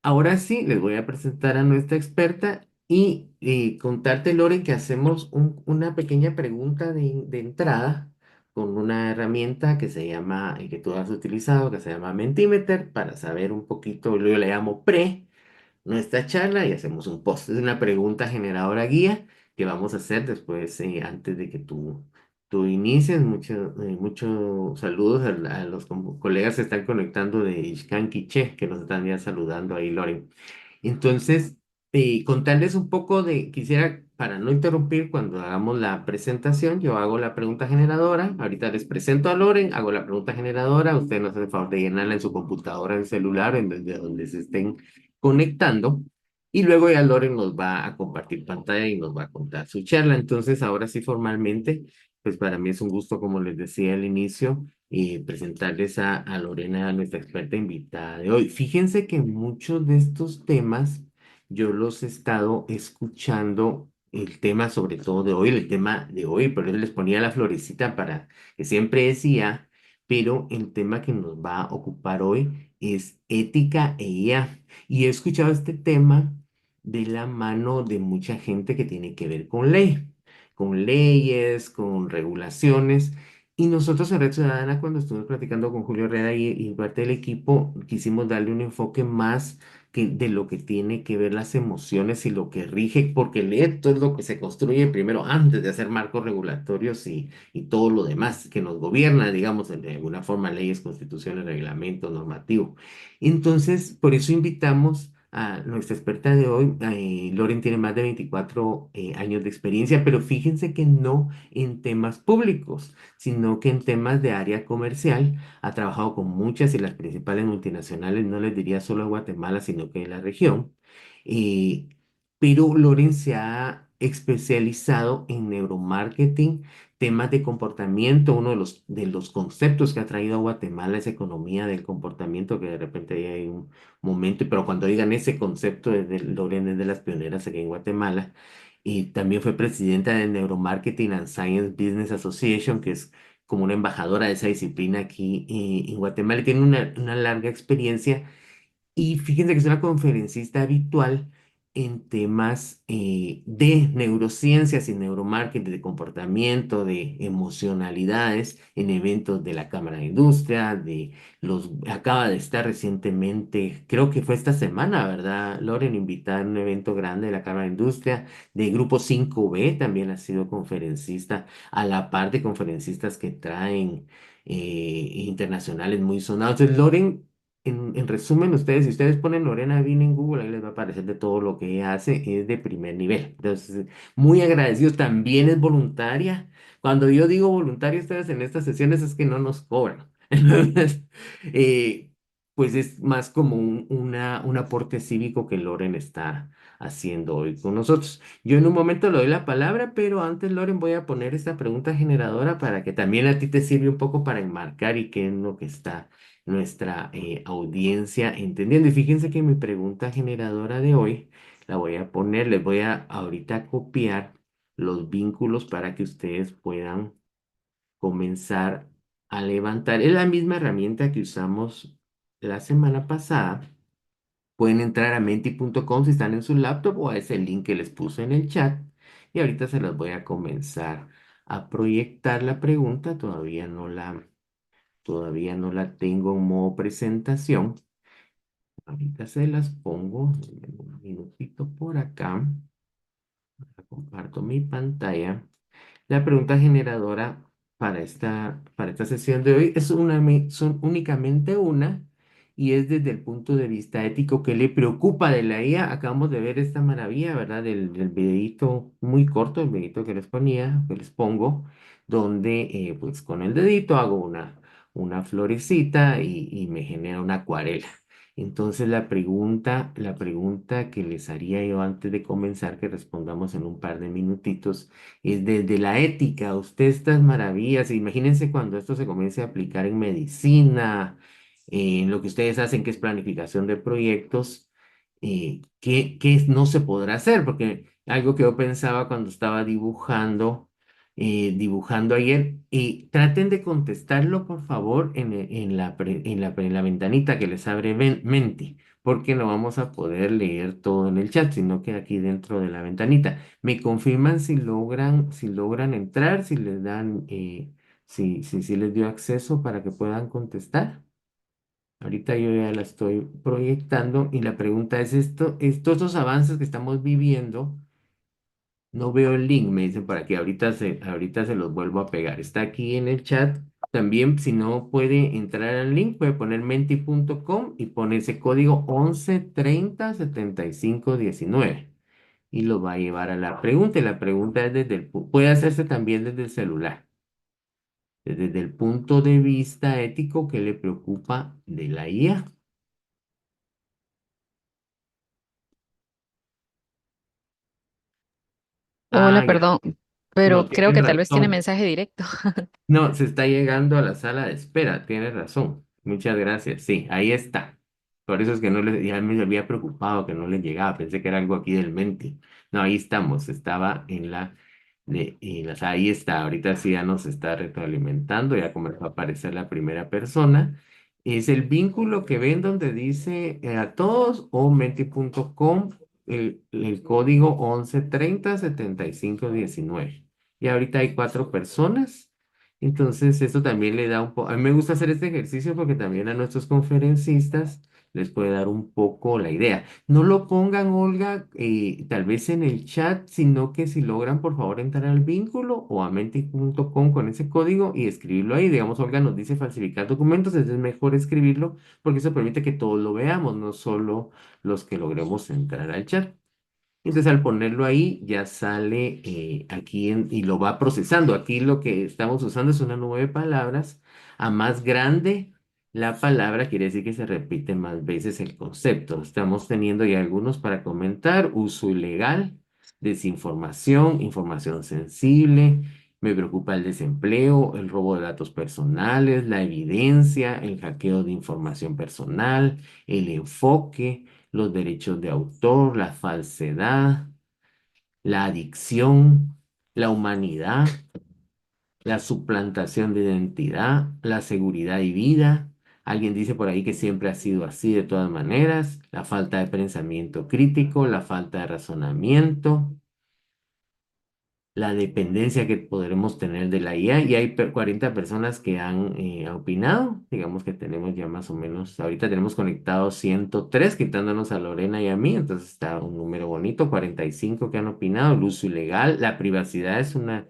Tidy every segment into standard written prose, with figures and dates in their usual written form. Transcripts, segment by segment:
Ahora sí, les voy a presentar a nuestra experta y contarte, Lore, que hacemos una pequeña pregunta de entrada con una herramienta que se llama, y que tú has utilizado, que se llama Mentimeter, para saber un poquito, yo le llamo nuestra charla y hacemos un post. Es una pregunta generadora guía que vamos a hacer después, antes de que tú inicies. Muchos saludos a los colegas que están conectando de Ixcan Quiché, que nos están ya saludando ahí, Loren. Entonces, contarles un poco quisiera, para no interrumpir cuando hagamos la presentación, yo hago la pregunta generadora, ahorita les presento a Loren, hago la pregunta generadora, ustedes nos hacen el favor de llenarla en su computadora, en celular, desde donde se estén conectando, y luego ya Loren nos va a compartir pantalla y nos va a contar su charla. Entonces, ahora sí, formalmente, pues para mí es un gusto, como les decía al inicio, presentarles a Lorena, a nuestra experta invitada de hoy. Fíjense que muchos de estos temas yo los he estado escuchando, el tema sobre todo de hoy, el tema de hoy, por eso les ponía la florecita para que siempre decía, pero el tema que nos va a ocupar hoy es ética e IA. Y he escuchado este tema de la mano de mucha gente que tiene que ver con ley, con leyes, con regulaciones. Y nosotros en Red Ciudadana, cuando estuvimos platicando con Julio Herrera y parte del equipo, quisimos darle un enfoque más de lo que tiene que ver las emociones y lo que rige, porque esto es lo que se construye primero antes de hacer marcos regulatorios y todo lo demás que nos gobierna, digamos, de alguna forma, leyes, constituciones, reglamentos, normativos. Entonces, por eso invitamos a nuestra experta de hoy. Loren tiene más de 24 años de experiencia, pero fíjense que no en temas públicos, sino que en temas de área comercial. Ha trabajado con muchas y las principales multinacionales, no les diría solo de Guatemala, sino que de la región. Eh, pero Loren se ha especializado en neuromarketing, temas de comportamiento. Uno de los conceptos que ha traído a Guatemala es economía del comportamiento, que de repente ahí hay un momento, pero cuando digan ese concepto, Loren es de las pioneras aquí en Guatemala. Y también fue presidenta de Neuromarketing and Science Business Association, que es como una embajadora de esa disciplina aquí en Guatemala. Y tiene una larga experiencia y fíjense que es una conferencista habitual en temas de neurociencias y neuromarketing, de comportamiento, de emocionalidades, en eventos de la Cámara de Industria, acaba de estar recientemente, creo que fue esta semana, ¿verdad, Loren? Invitada a un evento grande de la Cámara de Industria, de Grupo 5B, también ha sido conferencista, a la par de conferencistas que traen internacionales muy sonados. Entonces, Loren, en resumen, si ustedes ponen Lorena Vina en Google, ahí les va a aparecer de todo lo que ella hace, es de primer nivel. Entonces, muy agradecidos, también es voluntaria. Cuando yo digo voluntaria, ustedes en estas sesiones es que no nos cobran. Entonces, eh, pues es más como un aporte cívico que Loren está haciendo hoy con nosotros. Yo en un momento le doy la palabra, pero antes, Loren, voy a poner esta pregunta generadora para que también a ti te sirva un poco para enmarcar y qué es lo que está nuestra audiencia entendiendo. Y fíjense que mi pregunta generadora de hoy la voy a poner, les voy a ahorita copiar los vínculos para que ustedes puedan comenzar a levantar. Es la misma herramienta que usamos la semana pasada. Pueden entrar a menti.com si están en su laptop o a ese link que les puse en el chat. Y ahorita se las voy a comenzar a proyectar la pregunta. Todavía no la tengo en modo presentación. Ahorita se las pongo. Denme un minutito por acá. Comparto mi pantalla. La pregunta generadora para esta sesión de hoy son únicamente una y es desde el punto de vista ético. ¿Qué le preocupa de la IA? Acabamos de ver esta maravilla, ¿verdad? Del videíto muy corto, el videíto que les ponía, que les pongo, donde pues con el dedito hago una florecita y me genera una acuarela. Entonces la pregunta que les haría yo antes de comenzar, que respondamos en un par de minutitos, es desde la ética. Usted estas maravillas, imagínense cuando esto se comience a aplicar en medicina, en lo que ustedes hacen, que es planificación de proyectos, ¿qué no se podrá hacer? Porque algo que yo pensaba cuando estaba dibujando ayer, y traten de contestarlo, por favor, en la ventanita que les abre Menti, porque no vamos a poder leer todo en el chat, sino que aquí dentro de la ventanita. ¿Me confirman si logran entrar, si les dan, si les dio acceso para que puedan contestar? Ahorita yo ya la estoy proyectando y la pregunta es todos estos avances que estamos viviendo, no veo el link, me dicen por aquí, ahorita se los vuelvo a pegar. Está aquí en el chat. También, si no puede entrar al link, puede poner menti.com y pone ese código 11307519 y lo va a llevar a la pregunta. Y la pregunta es puede hacerse también desde el celular, desde el punto de vista ético que le preocupa de la IA. Hola, Ah, ya, perdón, no, pero creo tienes que tal vez tiene razón. mensaje directo. No, se está llegando a la sala de espera, tienes razón. Muchas gracias. Sí, ahí está. Por eso es que no le, ya me había preocupado que no le llegaba, pensé que era algo aquí del Menti. No, ahí estamos, estaba ahí está, ahorita sí ya nos está retroalimentando, ya comenzó a aparecer la primera persona. Es el vínculo que ven donde dice a todos o menti.com, el código 11307519. Y ahorita hay 4 personas. Entonces, esto también le da un poco, a mí me gusta hacer este ejercicio porque también a nuestros conferencistas les puede dar un poco la idea. No lo pongan, Olga, tal vez en el chat, sino que si logran, por favor, entrar al vínculo o a menti.com con ese código y escribirlo ahí. Digamos, Olga nos dice falsificar documentos, entonces es mejor escribirlo porque eso permite que todos lo veamos, no solo los que logremos entrar al chat. Entonces al ponerlo ahí ya sale y lo va procesando. Aquí lo que estamos usando es una nube de palabras. A más grande la palabra quiere decir que se repite más veces el concepto. Estamos teniendo ya algunos para comentar. Uso ilegal, desinformación, información sensible. Me preocupa el desempleo, el robo de datos personales, la evidencia, el hackeo de información personal, el enfoque, los derechos de autor, la falsedad, la adicción, la humanidad, la suplantación de identidad, la seguridad y vida. Alguien dice por ahí que siempre ha sido así de todas maneras, la falta de pensamiento crítico, la falta de razonamiento, la dependencia que podremos tener de la IA. Y hay 40 personas que han opinado. Digamos que tenemos ya más o menos, ahorita tenemos conectados 103 quitándonos a Lorena y a mí, entonces está un número bonito, 45 que han opinado. El uso ilegal, la privacidad es una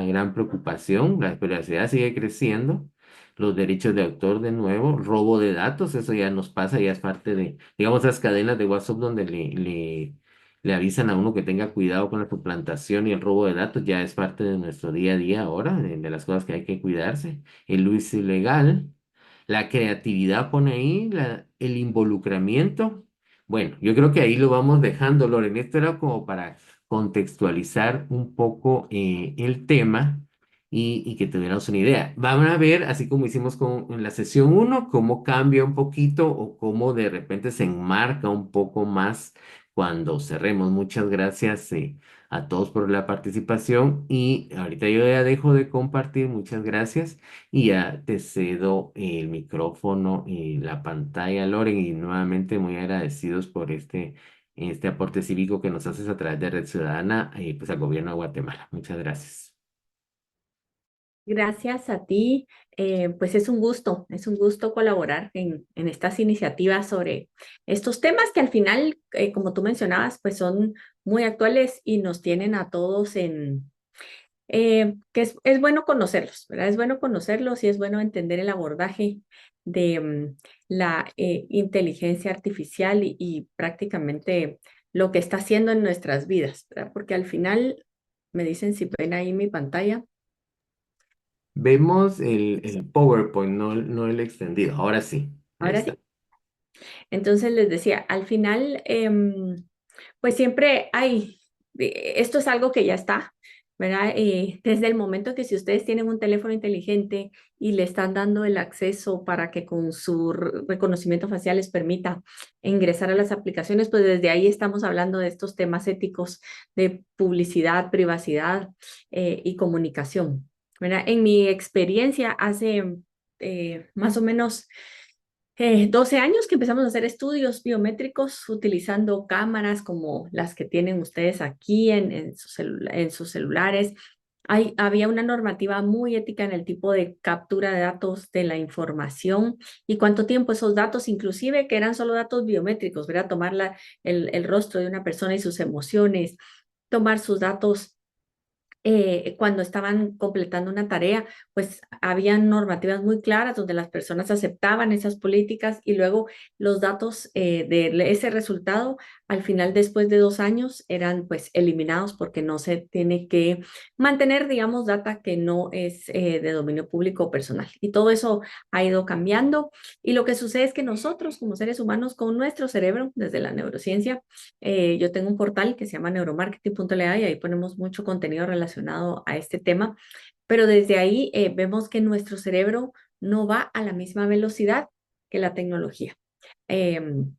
gran preocupación, la privacidad sigue creciendo. Los derechos de autor, de nuevo, robo de datos, eso ya nos pasa, ya es parte de, digamos, las cadenas de WhatsApp donde le avisan a uno que tenga cuidado con la suplantación y el robo de datos, ya es parte de nuestro día a día ahora, de las cosas que hay que cuidarse. El uso ilegal, la creatividad pone ahí, el involucramiento. Bueno, yo creo que ahí lo vamos dejando, Loren. Esto era como para contextualizar un poco el tema y que tuviéramos una idea. Van a ver, así como hicimos en la sesión uno, cómo cambia un poquito o cómo de repente se enmarca un poco más cuando cerremos. Muchas gracias a todos por la participación y ahorita yo ya dejo de compartir. Muchas gracias y ya te cedo el micrófono y la pantalla, Loren, y nuevamente muy agradecidos por este aporte cívico que nos haces a través de Red Ciudadana, pues al gobierno de Guatemala. Muchas gracias. Gracias a ti. Pues es un gusto colaborar en estas iniciativas sobre estos temas que al final, como tú mencionabas, pues son muy actuales y nos tienen a todos que es bueno conocerlos, ¿verdad? Es bueno conocerlos y es bueno entender el abordaje de la inteligencia artificial y prácticamente lo que está haciendo en nuestras vidas, ¿verdad? Porque al final, me dicen si ven ahí mi pantalla. Vemos el PowerPoint, no el extendido. Ahora sí, ahí Ahora está. sí. Entonces les decía, al final, pues siempre hay, esto es algo que ya está, ¿verdad? Desde el momento que si ustedes tienen un teléfono inteligente y le están dando el acceso para que con su reconocimiento facial les permita ingresar a las aplicaciones, pues desde ahí estamos hablando de estos temas éticos de publicidad, privacidad y comunicación, ¿verdad? En mi experiencia hace más o menos 12 años que empezamos a hacer estudios biométricos utilizando cámaras como las que tienen ustedes aquí en sus celulares. Había una normativa muy ética en el tipo de captura de datos de la información y cuánto tiempo esos datos, inclusive que eran solo datos biométricos, ¿verdad? Tomar el rostro de una persona y sus emociones, tomar sus datos cuando estaban completando una tarea, pues habían normativas muy claras donde las personas aceptaban esas políticas y luego los datos de ese resultado al final, después de 2 años, eran pues eliminados porque no se tiene que mantener, digamos, data que no es de dominio público o personal. Y todo eso ha ido cambiando y lo que sucede es que nosotros como seres humanos con nuestro cerebro, desde la neurociencia, yo tengo un portal que se llama neuromarketing.la y ahí ponemos mucho contenido relacionado a este tema, pero desde ahí vemos que nuestro cerebro no va a la misma velocidad que la tecnología. Em,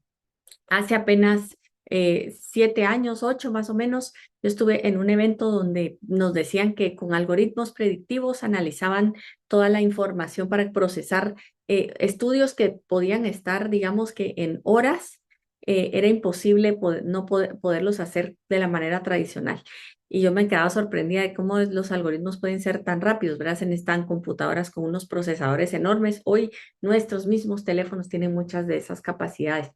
Hace apenas 7 años, 8 más o menos, yo estuve en un evento donde nos decían que con algoritmos predictivos analizaban toda la información para procesar estudios que podían estar, digamos que en horas, era imposible no poderlos hacer de la manera tradicional. Y yo me quedaba sorprendida de cómo los algoritmos pueden ser tan rápidos, ¿verdad? Se necesitan computadoras con unos procesadores enormes. Hoy nuestros mismos teléfonos tienen muchas de esas capacidades.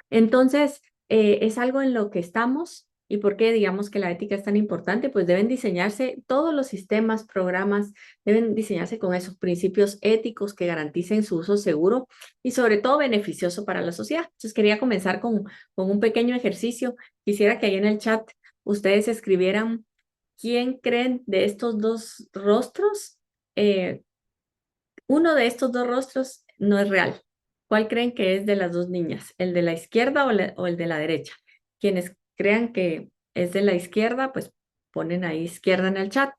Entonces, es algo en lo que estamos y por qué digamos que la ética es tan importante, pues deben diseñarse todos los sistemas, programas, deben diseñarse con esos principios éticos que garanticen su uso seguro y sobre todo beneficioso para la sociedad. Entonces, quería comenzar con un pequeño ejercicio. Quisiera que ahí en el chat ustedes escribieran quién creen de estos dos rostros. eh, Uno de estos dos rostros no es real. ¿Cuál creen que es de las dos niñas? ¿El de la izquierda o el de la derecha? Quienes crean que es de la izquierda, pues ponen ahí izquierda en el chat.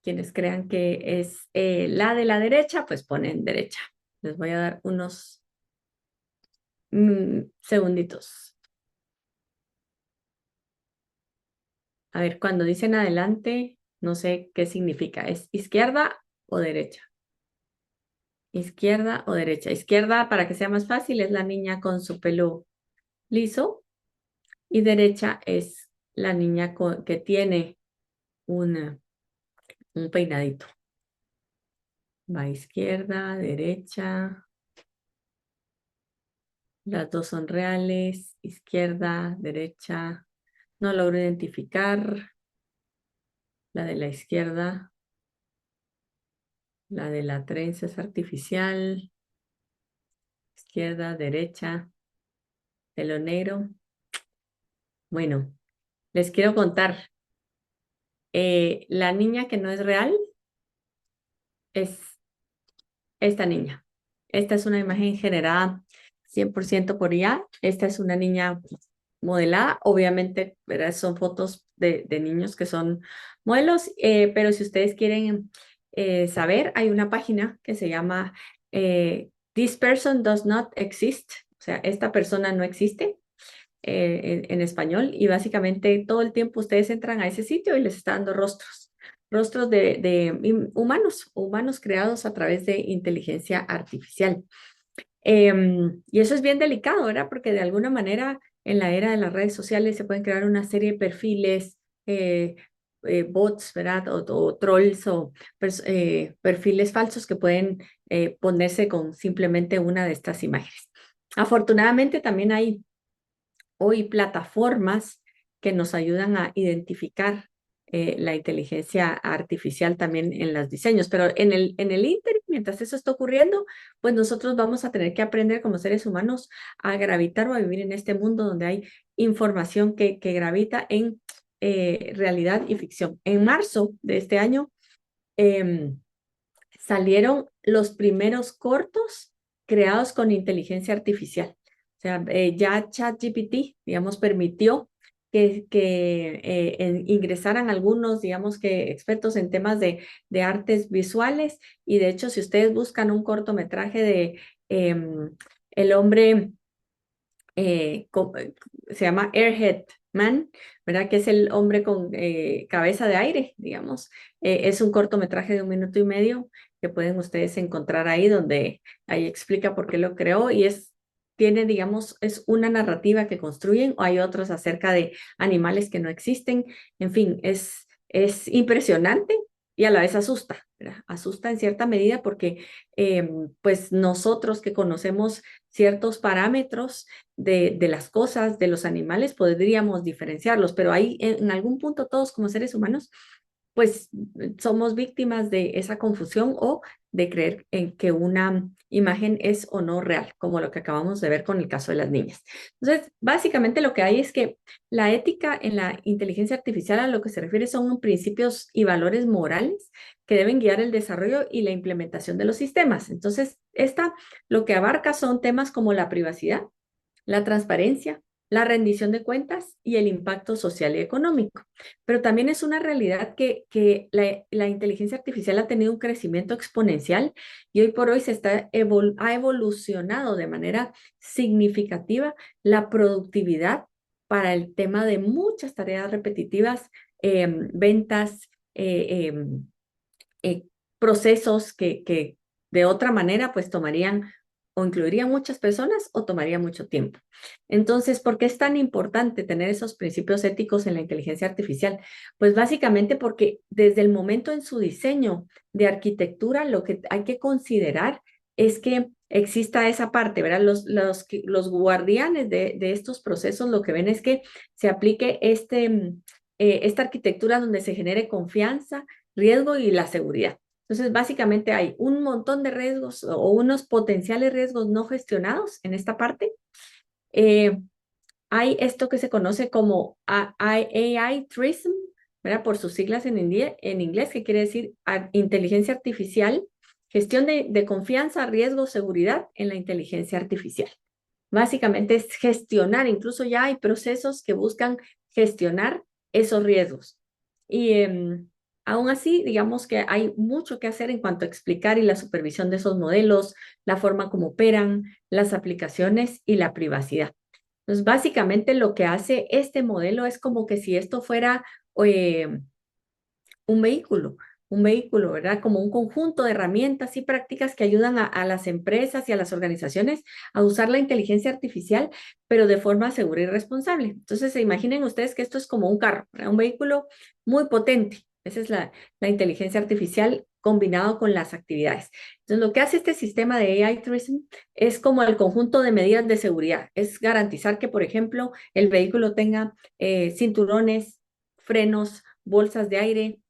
Quienes crean que es la de la derecha, pues ponen derecha. Les voy a dar unos segunditos. A ver, cuando dicen adelante, no sé qué significa. ¿Es izquierda o derecha? Izquierda o derecha. Izquierda, para que sea más fácil, es la niña con su pelo liso y derecha es la niña que tiene un peinadito. Va izquierda, derecha, las dos son reales, izquierda, derecha. No logro identificar la de la izquierda, la de la trenza es artificial, izquierda, derecha, pelo negro. Bueno, les quiero contar, la niña que no es real es esta niña. Esta es una imagen generada 100% por IA. Esta es una niña modelada. Obviamente, ¿verdad? Son fotos de niños que son modelos, pero si ustedes quieren saber, hay una página que se llama This person does not exist. O sea, esta persona no existe en español y básicamente todo el tiempo ustedes entran a ese sitio y les está dando rostros de humanos creados a través de inteligencia artificial. Y eso es bien delicado, ¿verdad? Porque de alguna manera en la era de las redes sociales se pueden crear una serie de perfiles, bots, ¿verdad? O trolls o perfiles falsos que pueden ponerse con simplemente una de estas imágenes. Afortunadamente también hay hoy plataformas que nos ayudan a identificar la inteligencia artificial también en los diseños, pero en el ínterin, mientras eso está ocurriendo, pues nosotros vamos a tener que aprender como seres humanos a gravitar o a vivir en este mundo donde hay información que gravita en realidad y ficción. En marzo de este año em, salieron los primeros cortos creados con inteligencia artificial. O sea, ya ChatGPT, digamos, permitió que ingresaran algunos, digamos que expertos en temas de artes visuales. Y de hecho, si ustedes buscan un cortometraje de el hombre se llama Airhead Man, ¿verdad? Que es el hombre con cabeza de aire, digamos. Es un cortometraje de 1 minuto y medio. que pueden ustedes encontrar ahí, donde ahí explica por qué lo creó y tiene, digamos, es una narrativa que construyen, o hay otros acerca de animales que no existen. En fin, es impresionante y a la vez asusta, ¿verdad? Asusta en cierta medida porque pues nosotros que conocemos ciertos parámetros de las cosas, de los animales, podríamos diferenciarlos, pero ahí en algún punto todos como seres humanos pues somos víctimas de esa confusión o de creer en que una imagen es o no real, como lo que acabamos de ver con el caso de las niñas. Entonces, básicamente lo que hay es que la ética en la inteligencia artificial a lo que se refiere son principios y valores morales que deben guiar el desarrollo y la implementación de los sistemas. Entonces, esta lo que abarca son temas como la privacidad, la transparencia, la rendición de cuentas y el impacto social y económico. Pero también es una realidad que la inteligencia artificial ha tenido un crecimiento exponencial y hoy por hoy ha evolucionado de manera significativa la productividad para el tema de muchas tareas repetitivas, ventas, eh, eh, procesos que de otra manera pues tomarían o incluirían muchas personas o tomaría mucho tiempo. Entonces, ¿por qué es tan importante tener esos principios éticos en la inteligencia artificial? Pues básicamente porque desde el momento en su diseño de arquitectura, lo que hay que considerar es que exista esa parte, ¿verdad? Los guardianes de estos procesos lo que ven es que se aplique esta arquitectura donde se genere confianza, riesgo y la seguridad. Entonces, básicamente hay un montón de riesgos o unos potenciales riesgos no gestionados en esta parte. Eh, Hay esto que se conoce como AI Tourism, ¿verdad? Por sus siglas en inglés, que quiere decir inteligencia artificial, gestión de confianza, riesgo, seguridad en la inteligencia artificial. Básicamente es gestionar, incluso ya hay procesos que buscan gestionar esos riesgos. Y aún así, digamos que hay mucho que hacer en cuanto a explicar y la supervisión de esos modelos, la forma como operan, las aplicaciones y la privacidad. Entonces, básicamente lo que hace este modelo es como que si esto fuera eh, un vehículo, ¿verdad? Como un conjunto de herramientas y prácticas que ayudan a las empresas y a las organizaciones a usar la inteligencia artificial, pero de forma segura y responsable. Entonces, se imaginen ustedes que esto es como un carro, ¿verdad? Un vehículo muy potente. Esa es la inteligencia artificial combinado con las actividades. Entonces, lo que hace este sistema de AI Tourism es como el conjunto de medidas de seguridad. Es garantizar que, por ejemplo, el vehículo tenga cinturones, frenos, bolsas de aire,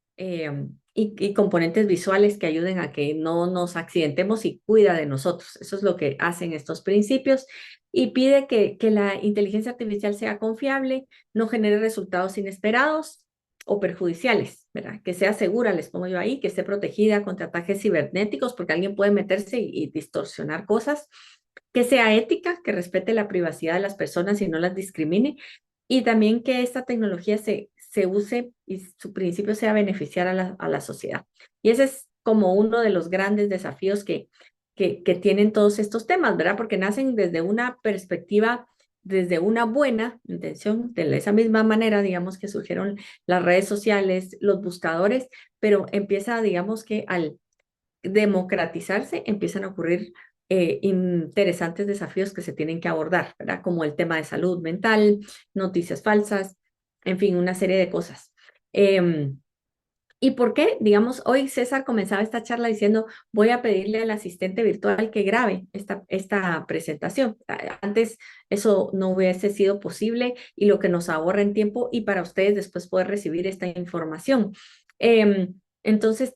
y componentes visuales que ayuden a que no nos accidentemos y cuida de nosotros. Eso es lo que hacen estos principios y pide que la inteligencia artificial sea confiable, no genere resultados inesperados o perjudiciales, ¿verdad? Que sea segura, les pongo yo ahí, que esté protegida contra ataques cibernéticos porque alguien puede meterse y distorsionar cosas, que sea ética, que respete la privacidad de las personas y no las discrimine, y también que esta tecnología se use y su principio sea beneficiar a la sociedad. Y ese es como uno de los grandes desafíos que tienen todos estos temas, ¿verdad? Porque nacen desde una perspectiva, desde una buena intención, de esa misma manera, digamos, que surgieron las redes sociales, los buscadores, pero empieza, digamos, que al democratizarse, empiezan a ocurrir interesantes desafíos que se tienen que abordar, ¿verdad? Como el tema de salud mental, noticias falsas, en fin, una serie de cosas. ¿Y por qué? Digamos, hoy César comenzaba esta charla diciendo, voy a pedirle al asistente virtual que grabe esta presentación. Antes eso no hubiese sido posible y lo que nos ahorra en tiempo y para ustedes después poder recibir esta información. Entonces,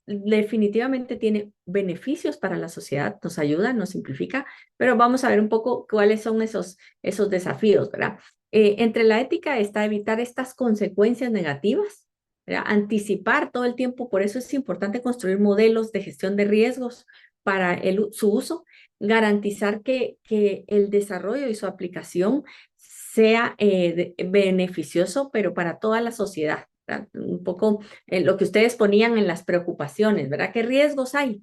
definitivamente tiene beneficios para la sociedad, nos ayuda, nos simplifica, pero vamos a ver un poco cuáles son esos desafíos, ¿verdad? Entre la ética está evitar estas consecuencias negativas, ¿verdad? Anticipar todo el tiempo, por eso es importante construir modelos de gestión de riesgos para su uso, garantizar que el desarrollo y su aplicación sea beneficioso, pero para toda la sociedad. ¿Verdad? Un poco lo que ustedes ponían en las preocupaciones, ¿verdad? ¿Qué riesgos hay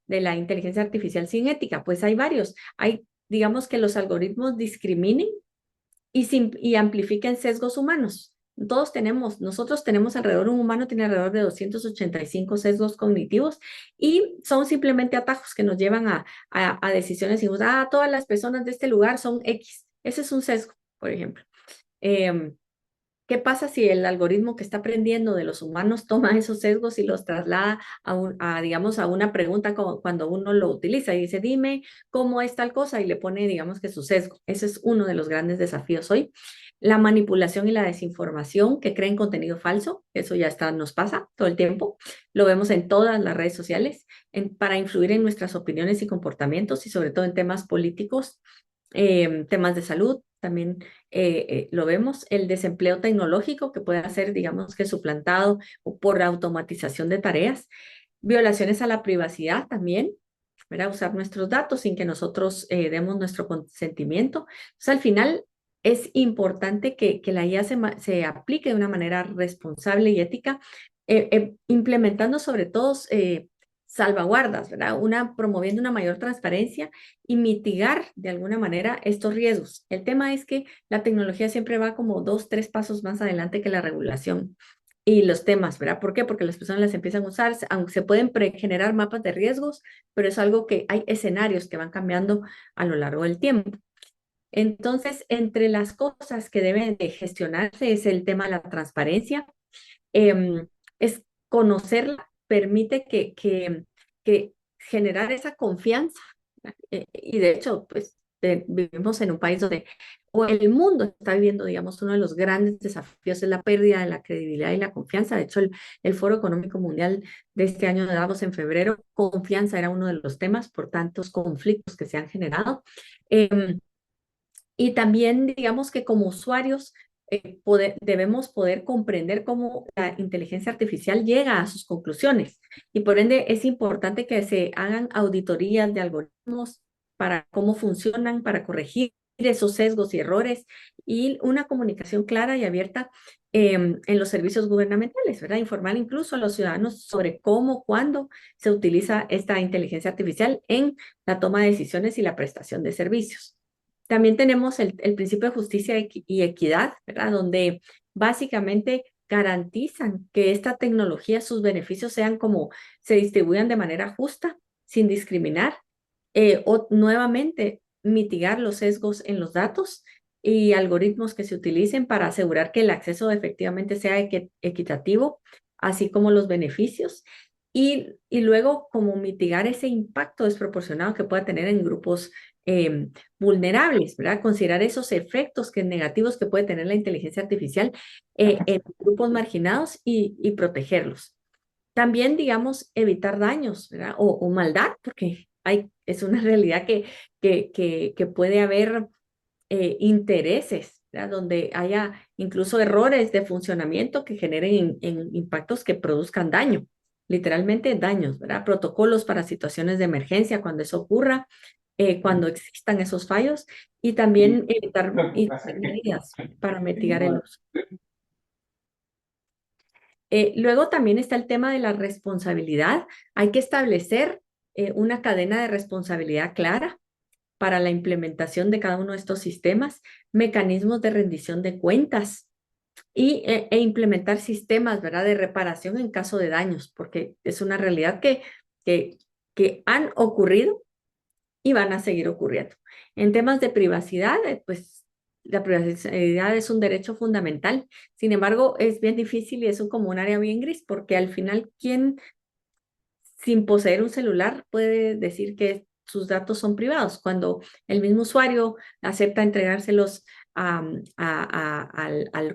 de la inteligencia artificial sin ética? Pues hay varios. Hay, digamos, que los algoritmos discriminen y amplifiquen sesgos humanos. nosotros tenemos alrededor, un humano tiene alrededor de 285 sesgos cognitivos y son simplemente atajos que nos llevan a decisiones y todas las personas de este lugar son X. Ese es un sesgo, por ejemplo. ¿Qué pasa si el algoritmo que está aprendiendo de los humanos toma esos sesgos y los traslada digamos, a una pregunta como cuando uno lo utiliza y dice, dime cómo es tal cosa y le pone, digamos, que su sesgo? Ese es uno de los grandes desafíos hoy. La manipulación y la desinformación que creen contenido falso, eso ya nos pasa todo el tiempo. Lo vemos en todas las redes sociales para influir en nuestras opiniones y comportamientos y sobre todo en temas políticos, temas de salud, también lo vemos, el desempleo tecnológico que puede ser, digamos, que suplantado por automatización de tareas, violaciones a la privacidad también, ¿verdad? Usar nuestros datos sin que nosotros demos nuestro consentimiento. Entonces, al final es importante que la IA se aplique de una manera responsable y ética, implementando sobre todo salvaguardas, ¿verdad? Promoviendo una mayor transparencia y mitigar de alguna manera estos riesgos. El tema es que la tecnología siempre va como 2, 3 pasos más adelante que la regulación y los temas, ¿verdad? ¿Por qué? Porque las personas las empiezan a usar, aunque se pueden generar mapas de riesgos, pero es algo que hay escenarios que van cambiando a lo largo del tiempo. Entonces, entre las cosas que deben de gestionarse es el tema de la transparencia. Es conocerla, permite que generar esa confianza. Y de hecho, pues vivimos en un país donde, o el mundo está viviendo, digamos, uno de los grandes desafíos es la pérdida de la credibilidad y la confianza. De hecho, el Foro Económico Mundial de este año de Davos en febrero, confianza era uno de los temas por tantos conflictos que se han generado. Y también, digamos que como usuarios, debemos poder comprender cómo la inteligencia artificial llega a sus conclusiones. Y por ende es importante que se hagan auditorías de algoritmos para cómo funcionan, para corregir esos sesgos y errores y una comunicación clara y abierta en los servicios gubernamentales, ¿verdad? Informar incluso a los ciudadanos sobre cómo, cuándo se utiliza esta inteligencia artificial en la toma de decisiones y la prestación de servicios. También tenemos el principio de justicia y equidad, ¿verdad? Donde básicamente garantizan que esta tecnología, sus beneficios sean como se distribuyan de manera justa, sin discriminar, o nuevamente mitigar los sesgos en los datos y algoritmos que se utilicen para asegurar que el acceso efectivamente sea equitativo, así como los beneficios. Y luego, como mitigar ese impacto desproporcionado que pueda tener en grupos vulnerables, ¿verdad? Considerar esos efectos negativos que puede tener la inteligencia artificial en grupos marginados y protegerlos. También, digamos, evitar daños, ¿verdad? O maldad, porque es una realidad que puede haber intereses, ¿verdad? Donde haya incluso errores de funcionamiento que generen en impactos que produzcan daño, literalmente daños, ¿verdad? Protocolos para situaciones de emergencia cuando eso ocurra, cuando existan esos fallos y también evitar medidas para mitigar el uso. Luego también está el tema de la responsabilidad. Hay que establecer una cadena de responsabilidad clara para la implementación de cada uno de estos sistemas, mecanismos de rendición de cuentas e implementar sistemas, ¿verdad?, de reparación en caso de daños, porque es una realidad que, que han ocurrido y van a seguir ocurriendo. En temas de privacidad, pues la privacidad es un derecho fundamental. Sin embargo, es bien difícil y es como un área bien gris, porque al final, ¿quién sin poseer un celular puede decir que sus datos son privados cuando el mismo usuario acepta entregárselos al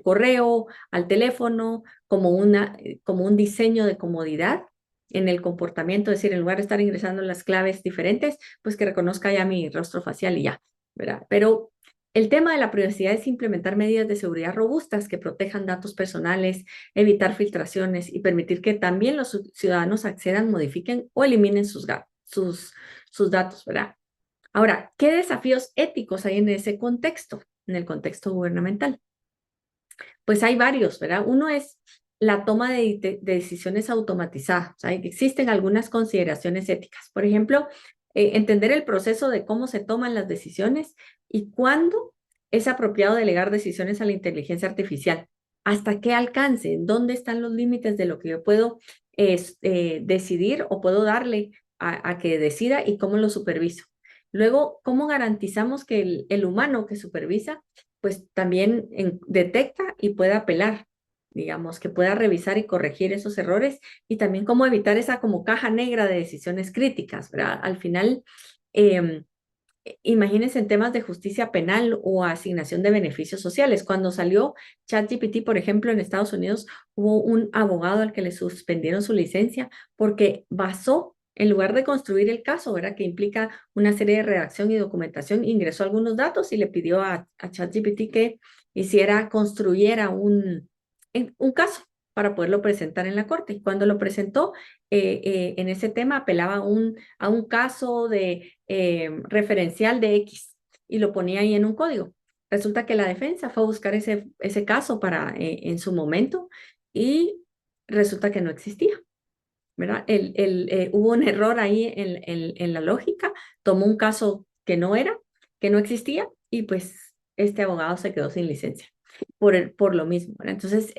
correo, al teléfono, como un diseño de comodidad en el comportamiento? Es decir, en lugar de estar ingresando las claves diferentes, pues que reconozca ya mi rostro facial y ya, ¿verdad? Pero el tema de la privacidad es implementar medidas de seguridad robustas que protejan datos personales, evitar filtraciones y permitir que también los ciudadanos accedan, modifiquen o eliminen sus datos, ¿verdad? Ahora, ¿qué desafíos éticos hay en ese contexto, en el contexto gubernamental? Pues hay varios, ¿verdad? Uno es la toma de decisiones automatizadas. O sea, existen algunas consideraciones éticas. Por ejemplo, entender el proceso de cómo se toman las decisiones y cuándo es apropiado delegar decisiones a la inteligencia artificial. hasta qué alcance, dónde están los límites de lo que yo puedo decidir o puedo darle a que decida y cómo lo superviso. Luego, ¿cómo garantizamos que el humano que supervisa, pues también detecta y pueda apelar, digamos, que pueda revisar y corregir esos errores y también cómo evitar esa como caja negra de decisiones críticas, ¿verdad? Al final, eh, imagínense en temas de justicia penal o asignación de beneficios sociales. Cuando salió ChatGPT, por ejemplo, en Estados Unidos, hubo un abogado al que le suspendieron su licencia porque basó, en lugar de construir el caso, ¿verdad? Que implica una serie de redacción y documentación, ingresó algunos datos y le pidió a ChatGPT que construyera un caso para poderlo presentar en la corte. Y cuando lo presentó, en ese tema apelaba a un caso de referencial de X y lo ponía ahí en un código. Resulta que la defensa fue a buscar ese caso en su momento y resulta que no existía, ¿verdad? Hubo un error ahí en la lógica, tomó un caso que no existía y pues este abogado se quedó sin licencia por lo mismo, ¿verdad? Entonces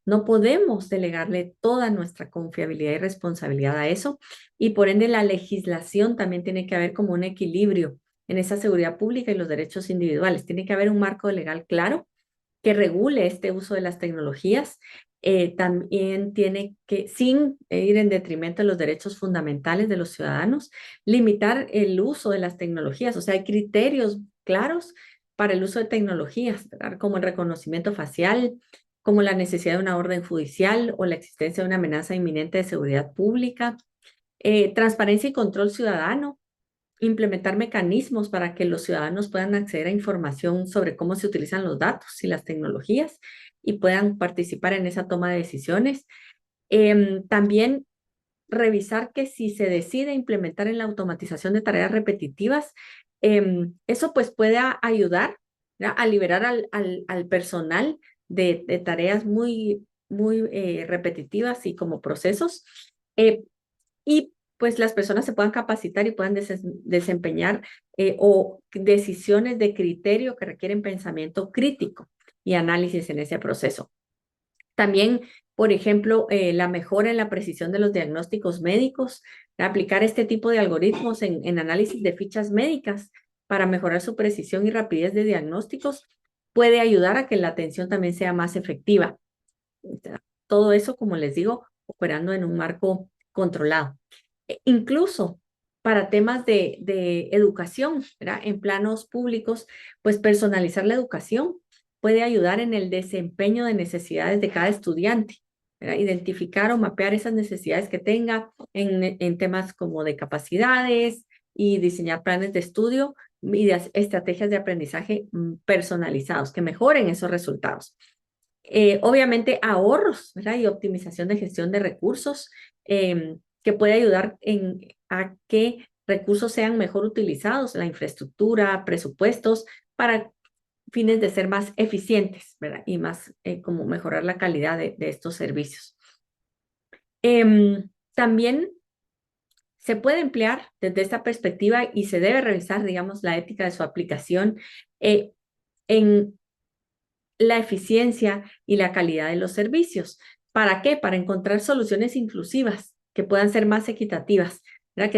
no podemos delegarle toda nuestra confiabilidad y responsabilidad a eso y por ende la legislación también tiene que haber como un equilibrio en esa seguridad pública y los derechos individuales. Tiene que haber un marco legal claro que regule este uso de las tecnologías. También tiene que, sin ir en detrimento de los derechos fundamentales de los ciudadanos, limitar el uso de las tecnologías. O sea, hay criterios claros para el uso de tecnologías, ¿verdad? Como el reconocimiento facial, como la necesidad de una orden judicial o la existencia de una amenaza inminente de seguridad pública. Transparencia y control ciudadano, implementar mecanismos para que los ciudadanos puedan acceder a información sobre cómo se utilizan los datos y las tecnologías y puedan participar en esa toma de decisiones. También revisar que si se decide implementar en la automatización de tareas repetitivas, eso pues pueda ayudar, ¿verdad? A liberar al personal de tareas muy repetitivas y como procesos. Y pues las personas se puedan capacitar y puedan desempeñar o decisiones de criterio que requieren pensamiento crítico y análisis en ese proceso. También, por ejemplo, la mejora en la precisión de los diagnósticos médicos, aplicar este tipo de algoritmos en análisis de fichas médicas para mejorar su precisión y rapidez de diagnósticos puede ayudar a que la atención también sea más efectiva. Todo eso, como les digo, operando en un marco controlado. Incluso para temas de educación, ¿verdad? En planos públicos, pues personalizar la educación puede ayudar en el desempeño de necesidades de cada estudiante, ¿verdad? Identificar o mapear esas necesidades que tenga en temas como de capacidades y diseñar planes de estudio y de estrategias de aprendizaje personalizados que mejoren esos resultados. Obviamente ahorros, ¿verdad? Y optimización de gestión de recursos que puede ayudar a que recursos sean mejor utilizados, la infraestructura, presupuestos, para fines de ser más eficientes, ¿verdad? Y más como mejorar la calidad de estos servicios. También se puede emplear desde esta perspectiva y se debe revisar, digamos, la ética de su aplicación en la eficiencia y la calidad de los servicios. ¿Para qué? Para encontrar soluciones inclusivas que puedan ser más equitativas, ¿verdad?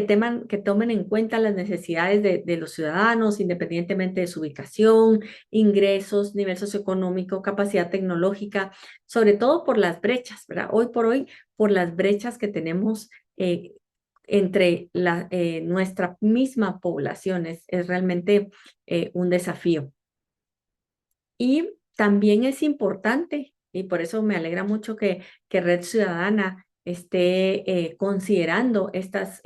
Que tomen en cuenta las necesidades de los ciudadanos, independientemente de su ubicación, ingresos, nivel socioeconómico, capacidad tecnológica, sobre todo por las brechas, ¿verdad? Hoy por hoy, por las brechas que tenemos entre nuestra misma población, es realmente un desafío. Y también es importante, y por eso me alegra mucho que Red Ciudadana esté considerando estas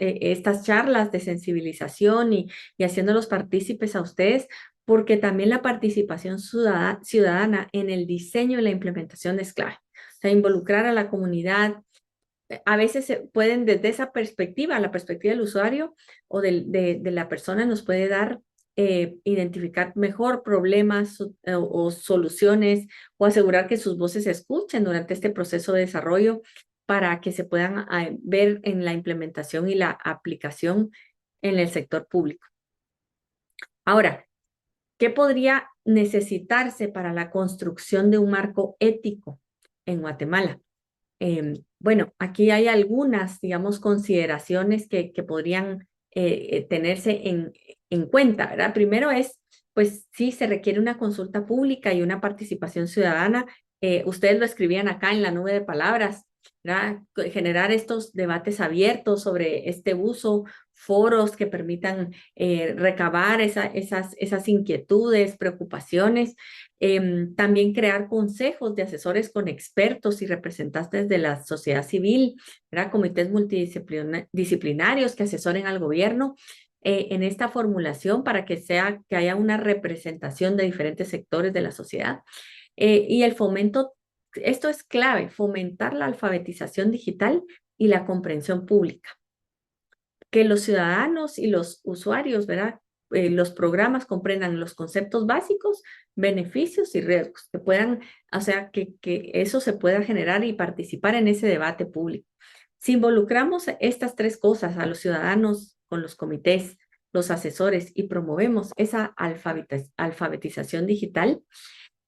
charlas de sensibilización y haciéndolos partícipes a ustedes, porque también la participación ciudadana en el diseño y la implementación es clave. O sea, involucrar a la comunidad, a veces se pueden desde esa perspectiva, la perspectiva del usuario o de la persona nos puede dar identificar mejor problemas o soluciones o asegurar que sus voces se escuchen durante este proceso de desarrollo para que se puedan ver en la implementación y la aplicación en el sector público. Ahora, ¿Qué podría necesitarse para la construcción de un marco ético en Guatemala? Bueno, aquí hay algunas, digamos, consideraciones que podrían tenerse en cuenta, ¿verdad? Primero es, pues sí, se requiere una consulta pública y una participación ciudadana. Ustedes lo escribían acá en la nube de palabras, ¿verdad? Generar estos debates abiertos sobre este uso, foros que permitan recabar esas inquietudes, preocupaciones. También crear consejos de asesores con expertos y representantes de la sociedad civil, ¿verdad? Comités multidisciplinarios que asesoren al gobierno en esta formulación para que haya una representación de diferentes sectores de la sociedad. Y el fomento, esto es clave, fomentar la alfabetización digital y la comprensión pública. Que los ciudadanos y los usuarios, ¿verdad? Los programas comprendan los conceptos básicos, beneficios y riesgos, que puedan, o sea, que eso se pueda generar y participar en ese debate público. Si involucramos estas tres cosas a los ciudadanos con los comités, los asesores y promovemos esa alfabetización digital,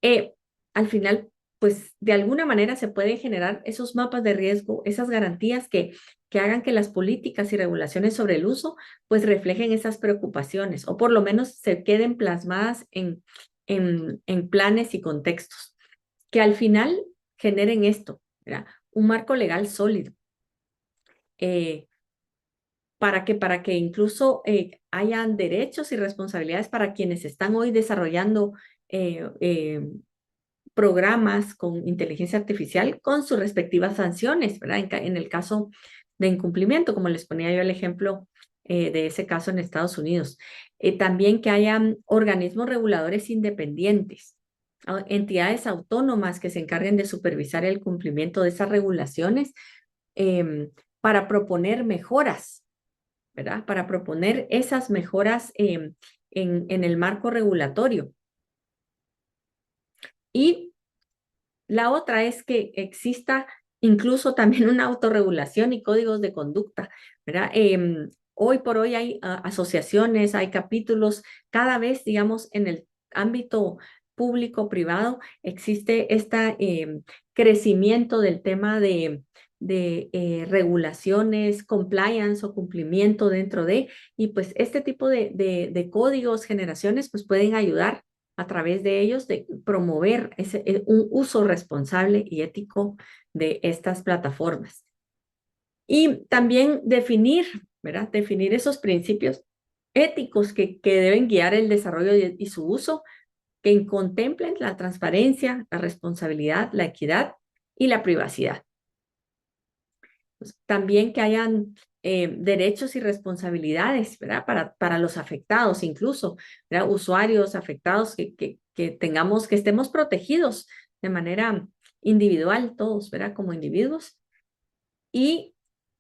eh, al final, pues de alguna manera se pueden generar esos mapas de riesgo, esas garantías que hagan que las políticas y regulaciones sobre el uso pues reflejen esas preocupaciones o por lo menos se queden plasmadas en planes y contextos que al final generen esto, ¿verdad? Un marco legal sólido. Eh, para que incluso hayan derechos y responsabilidades para quienes están hoy desarrollando eh, eh, programas con inteligencia artificial con sus respectivas sanciones, ¿verdad? En el caso de incumplimiento, como les ponía yo el ejemplo de ese caso en Estados Unidos. También que haya organismos reguladores independientes, entidades autónomas que se encarguen de supervisar el cumplimiento de esas regulaciones para proponer mejoras, ¿verdad? Para proponer esas mejoras en el marco regulatorio. Y la otra es que exista incluso también una autorregulación y códigos de conducta, ¿verdad? Hoy por hoy hay asociaciones, hay capítulos, cada vez, digamos, en el ámbito público-privado existe este crecimiento del tema de regulaciones, compliance o cumplimiento dentro de, y pues este tipo de códigos, generaciones, pues pueden ayudar a través de ellos de promover un uso responsable y ético de estas plataformas. Y también definir, ¿verdad? Definir esos principios éticos que deben guiar el desarrollo y su uso, que contemplen la transparencia, la responsabilidad, la equidad y la privacidad. Pues, también que hayan derechos y responsabilidades, ¿verdad? Para los afectados, incluso, ¿verdad? Usuarios afectados, que tengamos, que estemos protegidos de manera individual, todos, ¿verdad? Como individuos. Y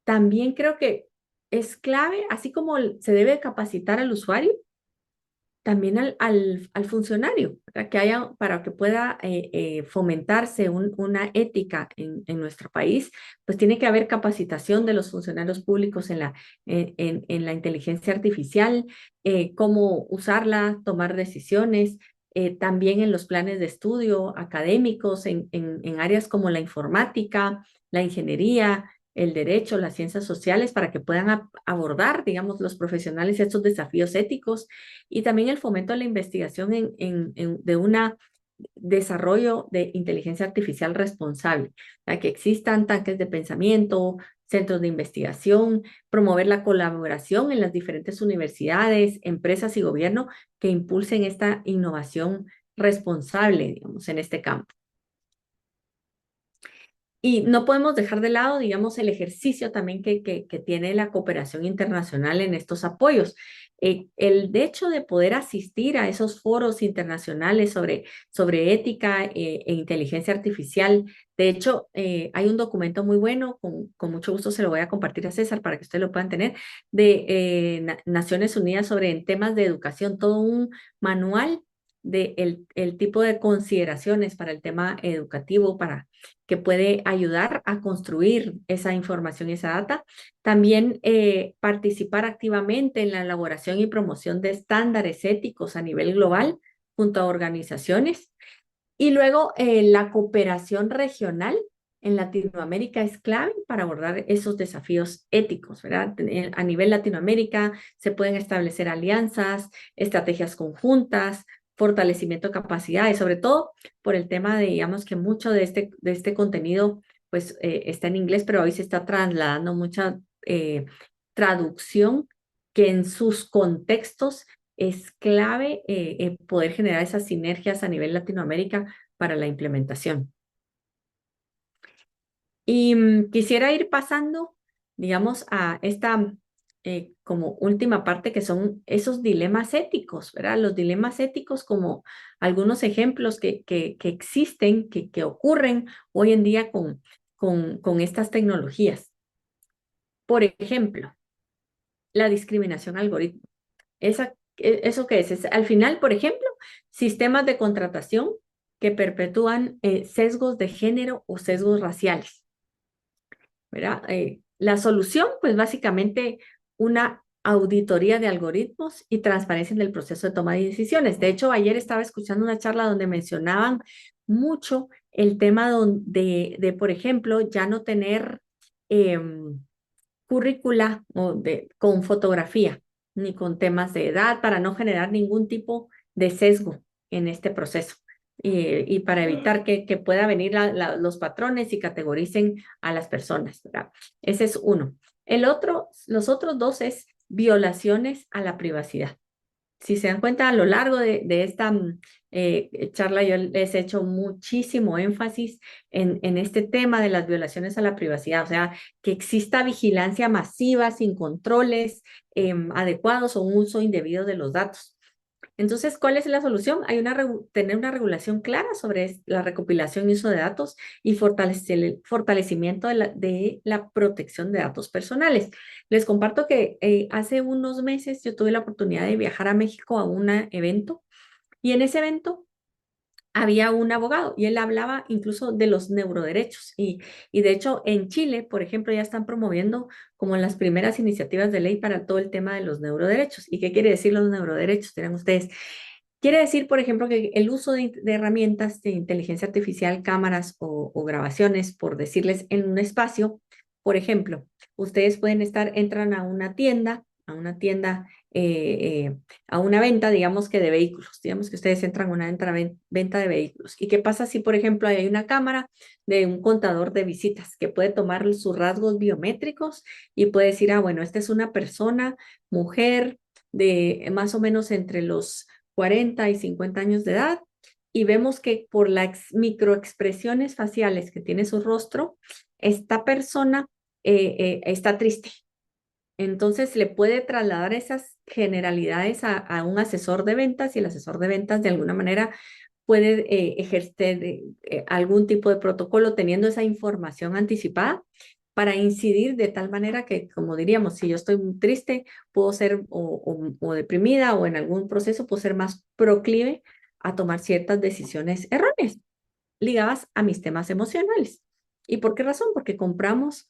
también creo que es clave, así como se debe capacitar al usuario, también al funcionario, ¿verdad? Que haya, para que pueda fomentarse una ética en nuestro país, pues tiene que haber capacitación de los funcionarios públicos en la inteligencia artificial, cómo usarla, tomar decisiones, también en los planes de estudio académicos, en áreas como la informática, la ingeniería, el derecho, las ciencias sociales, para que puedan abordar, digamos, los profesionales estos desafíos éticos y también el fomento de la investigación de un desarrollo de inteligencia artificial responsable, para que existan tanques de pensamiento, centros de investigación, promover la colaboración en las diferentes universidades, empresas y gobierno que impulsen esta innovación responsable, digamos, en este campo. Y no podemos dejar de lado, digamos, el ejercicio también que tiene la cooperación internacional en estos apoyos. El hecho de poder asistir a esos foros internacionales sobre ética e inteligencia artificial. De hecho, hay un documento muy bueno, con mucho gusto se lo voy a compartir a César para que ustedes lo puedan tener, de Naciones Unidas sobre temas de educación, todo un manual de el tipo de consideraciones para el tema educativo, para que puede ayudar a construir esa información y esa data. También participar activamente en la elaboración y promoción de estándares éticos a nivel global junto a organizaciones. Y luego la cooperación regional en Latinoamérica es clave para abordar esos desafíos éticos, ¿verdad? A nivel Latinoamérica se pueden establecer alianzas, estrategias conjuntas, fortalecimiento de capacidades, sobre todo por el tema de, digamos, que mucho de este contenido pues está en inglés, pero hoy se está trasladando mucha traducción que en sus contextos es clave poder generar esas sinergias a nivel Latinoamérica para la implementación. Y quisiera ir pasando, digamos, a esta como última parte que son esos dilemas éticos, ¿verdad? Los dilemas éticos como algunos ejemplos que existen, que ocurren hoy en día con estas tecnologías. Por ejemplo, la discriminación algorítmica. ¿Eso qué es? Es? Al final, por ejemplo, sistemas de contratación que perpetúan sesgos de género o sesgos raciales, ¿verdad? La solución, pues básicamente una auditoría de algoritmos y transparencia en el proceso de toma de decisiones. De hecho, ayer estaba escuchando una charla donde mencionaban mucho el tema por ejemplo, ya no tener currícula con fotografía ni con temas de edad para no generar ningún tipo de sesgo en este proceso y para evitar que pueda venir los patrones y categoricen a las personas, ¿verdad? Ese es uno. Los otros dos es violaciones a la privacidad. Si se dan cuenta, a lo largo de esta charla yo les he hecho muchísimo énfasis en este tema de las violaciones a la privacidad, o sea, que exista vigilancia masiva, sin controles adecuados o un uso indebido de los datos. Entonces, ¿cuál es la solución? Tener una regulación clara sobre la recopilación y uso de datos y fortalecimiento de la protección de datos personales. Les comparto que hace unos meses yo tuve la oportunidad de viajar a México a un evento y en ese evento había un abogado y él hablaba incluso de los neuroderechos y de hecho en Chile, por ejemplo, ya están promoviendo como las primeras iniciativas de ley para todo el tema de los neuroderechos. ¿Y qué quiere decir los neuroderechos? Dirán ustedes. Quiere decir, por ejemplo, que el uso de herramientas de inteligencia artificial, cámaras o grabaciones, por decirles, en un espacio, por ejemplo, ustedes pueden entran a una tienda, a una venta, digamos que de vehículos, digamos que ustedes entran a una venta de vehículos. ¿Y qué pasa si, por ejemplo, hay una cámara de un contador de visitas que puede tomar sus rasgos biométricos y puede decir, ah, bueno, esta es una persona, mujer, de más o menos entre los 40 y 50 años de edad, y vemos que por las microexpresiones faciales que tiene su rostro, esta persona está triste. Entonces le puede trasladar esas generalidades a un asesor de ventas y el asesor de ventas de alguna manera puede ejercer algún tipo de protocolo teniendo esa información anticipada para incidir de tal manera que, como diríamos, si yo estoy muy triste, puedo ser o deprimida o en algún proceso puedo ser más proclive a tomar ciertas decisiones erróneas ligadas a mis temas emocionales. ¿Y por qué razón? Porque compramos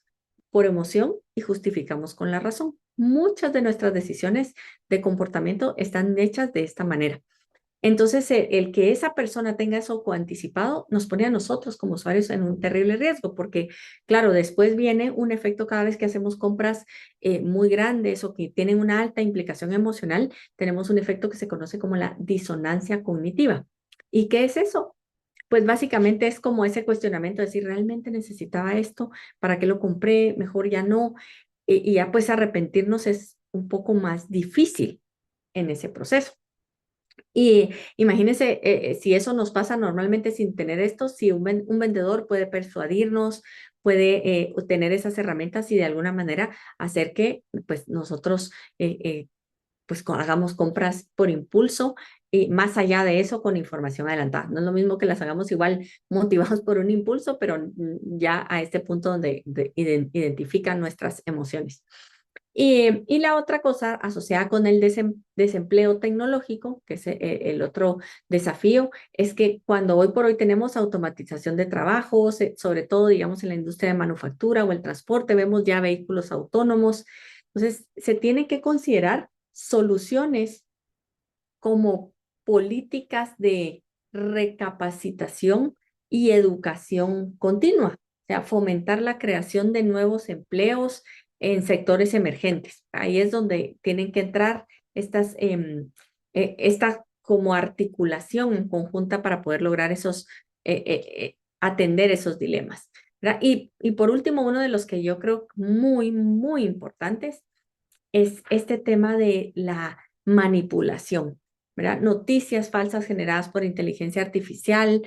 por emoción y justificamos con la razón. Muchas de nuestras decisiones de comportamiento están hechas de esta manera. Entonces, el que esa persona tenga eso coanticipado nos pone a nosotros como usuarios en un terrible riesgo, porque, claro, después viene un efecto cada vez que hacemos compras muy grandes o que tienen una alta implicación emocional, tenemos un efecto que se conoce como la disonancia cognitiva. ¿Y qué es eso? Pues básicamente es como ese cuestionamiento de decir, ¿realmente necesitaba esto? ¿Para qué lo compré? Mejor ya no. Y ya pues arrepentirnos es un poco más difícil en ese proceso. Y imagínense si eso nos pasa normalmente sin tener esto, si un vendedor puede persuadirnos, puede tener esas herramientas y de alguna manera hacer que pues nosotros pues hagamos compras por impulso y más allá de eso con información adelantada. No es lo mismo que las hagamos igual motivados por un impulso, pero ya a este punto donde identifican nuestras emociones. Y la otra cosa asociada con el desempleo tecnológico, que es el otro desafío, es que cuando hoy por hoy tenemos automatización de trabajos, sobre todo, digamos, en la industria de manufactura o el transporte, vemos ya vehículos autónomos. Entonces, se tienen que considerar soluciones como políticas de recapacitación y educación continua, o sea, fomentar la creación de nuevos empleos en sectores emergentes. Ahí es donde tienen que entrar esta como articulación en conjunta para poder lograr atender esos dilemas. ¿Verdad? Y por último, uno de los que yo creo muy, muy importantes es este tema de la manipulación, ¿verdad? Noticias falsas generadas por inteligencia artificial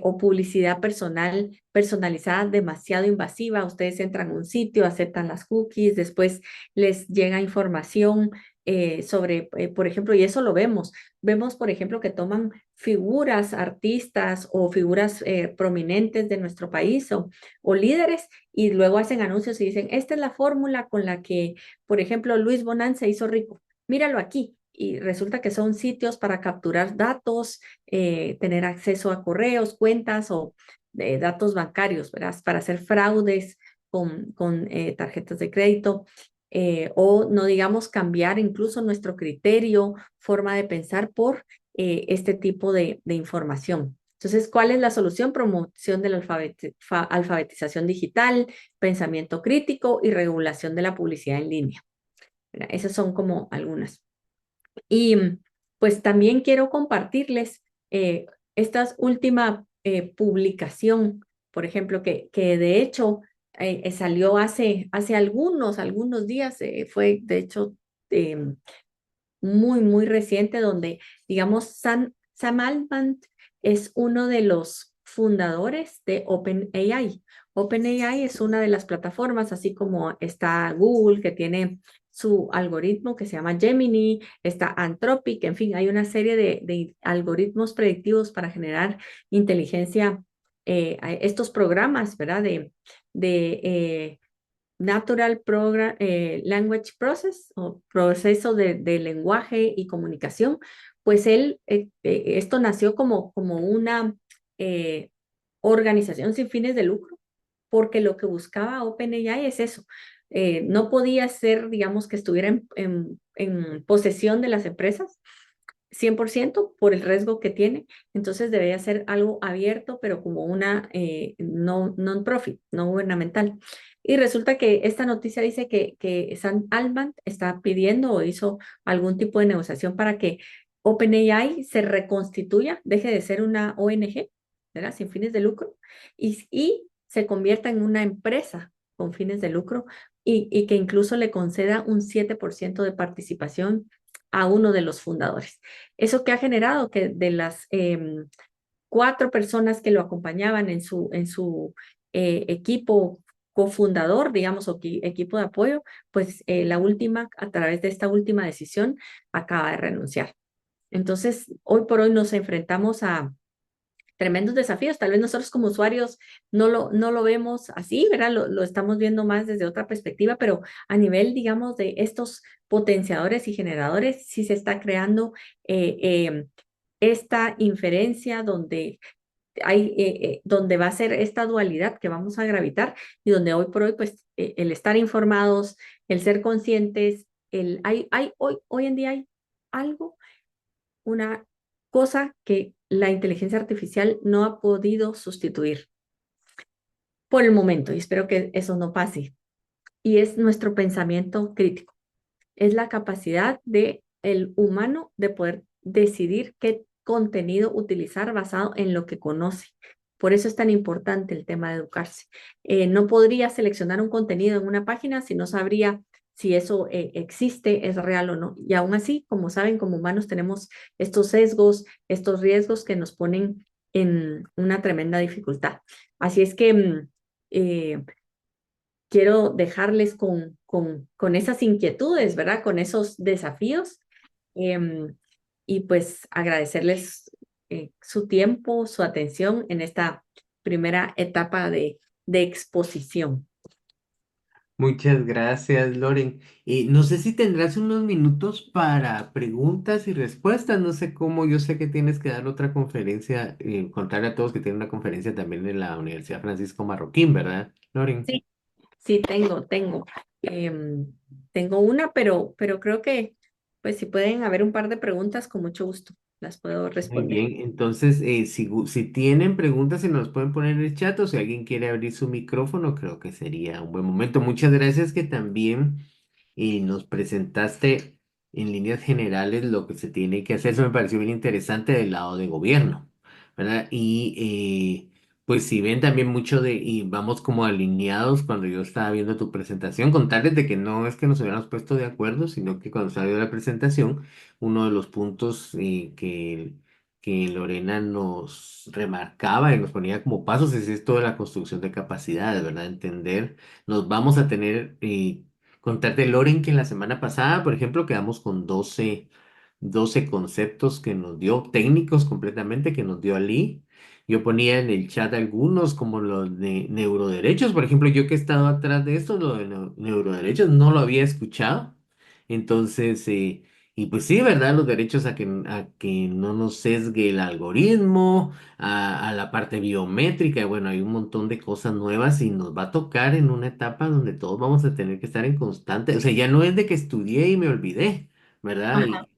o publicidad personalizada demasiado invasiva. Ustedes entran a un sitio, aceptan las cookies, después les llega información por ejemplo, y eso lo vemos. Vemos, por ejemplo, que toman figuras, artistas o figuras prominentes de nuestro país o líderes y luego hacen anuncios y dicen, esta es la fórmula con la que por ejemplo, Luis Bonan se hizo rico. Míralo aquí. Y resulta que son sitios para capturar datos, tener acceso a correos, cuentas o datos bancarios, ¿verdad? Para hacer fraudes con tarjetas de crédito. O no digamos cambiar incluso nuestro criterio, forma de pensar por este tipo de información. Entonces, ¿cuál es la solución? Promoción de la alfabetización digital, pensamiento crítico y regulación de la publicidad en línea. ¿Verdad? Esas son como algunas. Y pues también quiero compartirles esta última publicación, por ejemplo, que de hecho salió hace algunos días, fue de hecho muy, muy reciente, donde, digamos, Sam Altman es uno de los fundadores de OpenAI. OpenAI es una de las plataformas, así como está Google, que tiene su algoritmo que se llama Gemini, está Anthropic, en fin, hay una serie de algoritmos predictivos para generar inteligencia, estos programas, ¿verdad? De Language Process o proceso de lenguaje y comunicación, pues esto nació como una eh, organización sin fines de lucro, porque lo que buscaba OpenAI es eso. No podía ser, digamos, que estuviera en posesión de las empresas, 100% por el riesgo que tiene, entonces debería ser algo abierto, pero como una non-profit, no gubernamental. Y resulta que esta noticia dice que Sam Altman está pidiendo o hizo algún tipo de negociación para que OpenAI se reconstituya, deje de ser una ONG, ¿verdad? Sin fines de lucro, y se convierta en una empresa con fines de lucro y que incluso le conceda un 7% de participación a uno de los fundadores. Eso que ha generado que de las 4 personas que lo acompañaban en su equipo cofundador, digamos, o equipo de apoyo, pues la última, a través de esta última decisión, acaba de renunciar. Entonces, hoy por hoy nos enfrentamos a tremendos desafíos. Tal vez nosotros como usuarios no lo vemos así, ¿verdad? Lo estamos viendo más desde otra perspectiva, pero a nivel, digamos, de estos potenciadores y generadores, sí se está creando esta inferencia donde va a ser esta dualidad que vamos a gravitar y donde hoy por hoy, pues, el estar informados, el ser conscientes, hoy en día hay algo, una cosa que la inteligencia artificial no ha podido sustituir por el momento, y espero que eso no pase, y es nuestro pensamiento crítico. Es la capacidad de el humano de poder decidir qué contenido utilizar basado en lo que conoce. Por eso es tan importante el tema de educarse. No podría seleccionar un contenido en una página si no sabría si eso existe, es real o no. Y aún así, como saben, como humanos tenemos estos sesgos, estos riesgos que nos ponen en una tremenda dificultad. Así es que eh, quiero dejarles con esas inquietudes, ¿verdad? Con esos desafíos em, y pues agradecerles su tiempo, su atención en esta primera etapa de exposición. Muchas gracias, Loren. No sé si tendrás unos minutos para preguntas y respuestas. No sé cómo, yo sé que tienes que dar otra conferencia, contarle a todos que tiene una conferencia también en la Universidad Francisco Marroquín, ¿verdad, Loren? Sí, sí, em, tengo una, pero creo que pues si pueden haber un par de preguntas, con mucho gusto. las puedo Muy responder. bien, entonces si tienen preguntas, se nos pueden poner en el chat o si alguien quiere abrir su micrófono, creo que sería un buen momento. Muchas gracias que también nos presentaste en líneas generales lo que se tiene que hacer. Eso me pareció bien interesante del lado de gobierno, ¿verdad? Y pues si ven también mucho y vamos como alineados cuando yo estaba viendo tu presentación, contarles de que no es que nos hubiéramos puesto de acuerdo, sino que cuando salió la presentación, uno de los puntos que Lorena nos remarcaba y nos ponía como pasos es esto de la construcción de capacidades, ¿verdad? Entender, nos vamos a tener, contarte Loren que la semana pasada, por ejemplo, quedamos con doce conceptos que nos dio, técnicos completamente, que nos dio Ali. Yo ponía en el chat algunos como los de neuroderechos, por ejemplo, yo que he estado atrás de esto, lo de neuroderechos, no lo había escuchado. Entonces, y pues sí, ¿verdad? Los derechos a que no nos sesgue el algoritmo, a la parte biométrica, bueno, hay un montón de cosas nuevas y nos va a tocar en una etapa donde todos vamos a tener que estar en constante, o sea, ya no es de que estudié y me olvidé, ¿verdad? Ajá.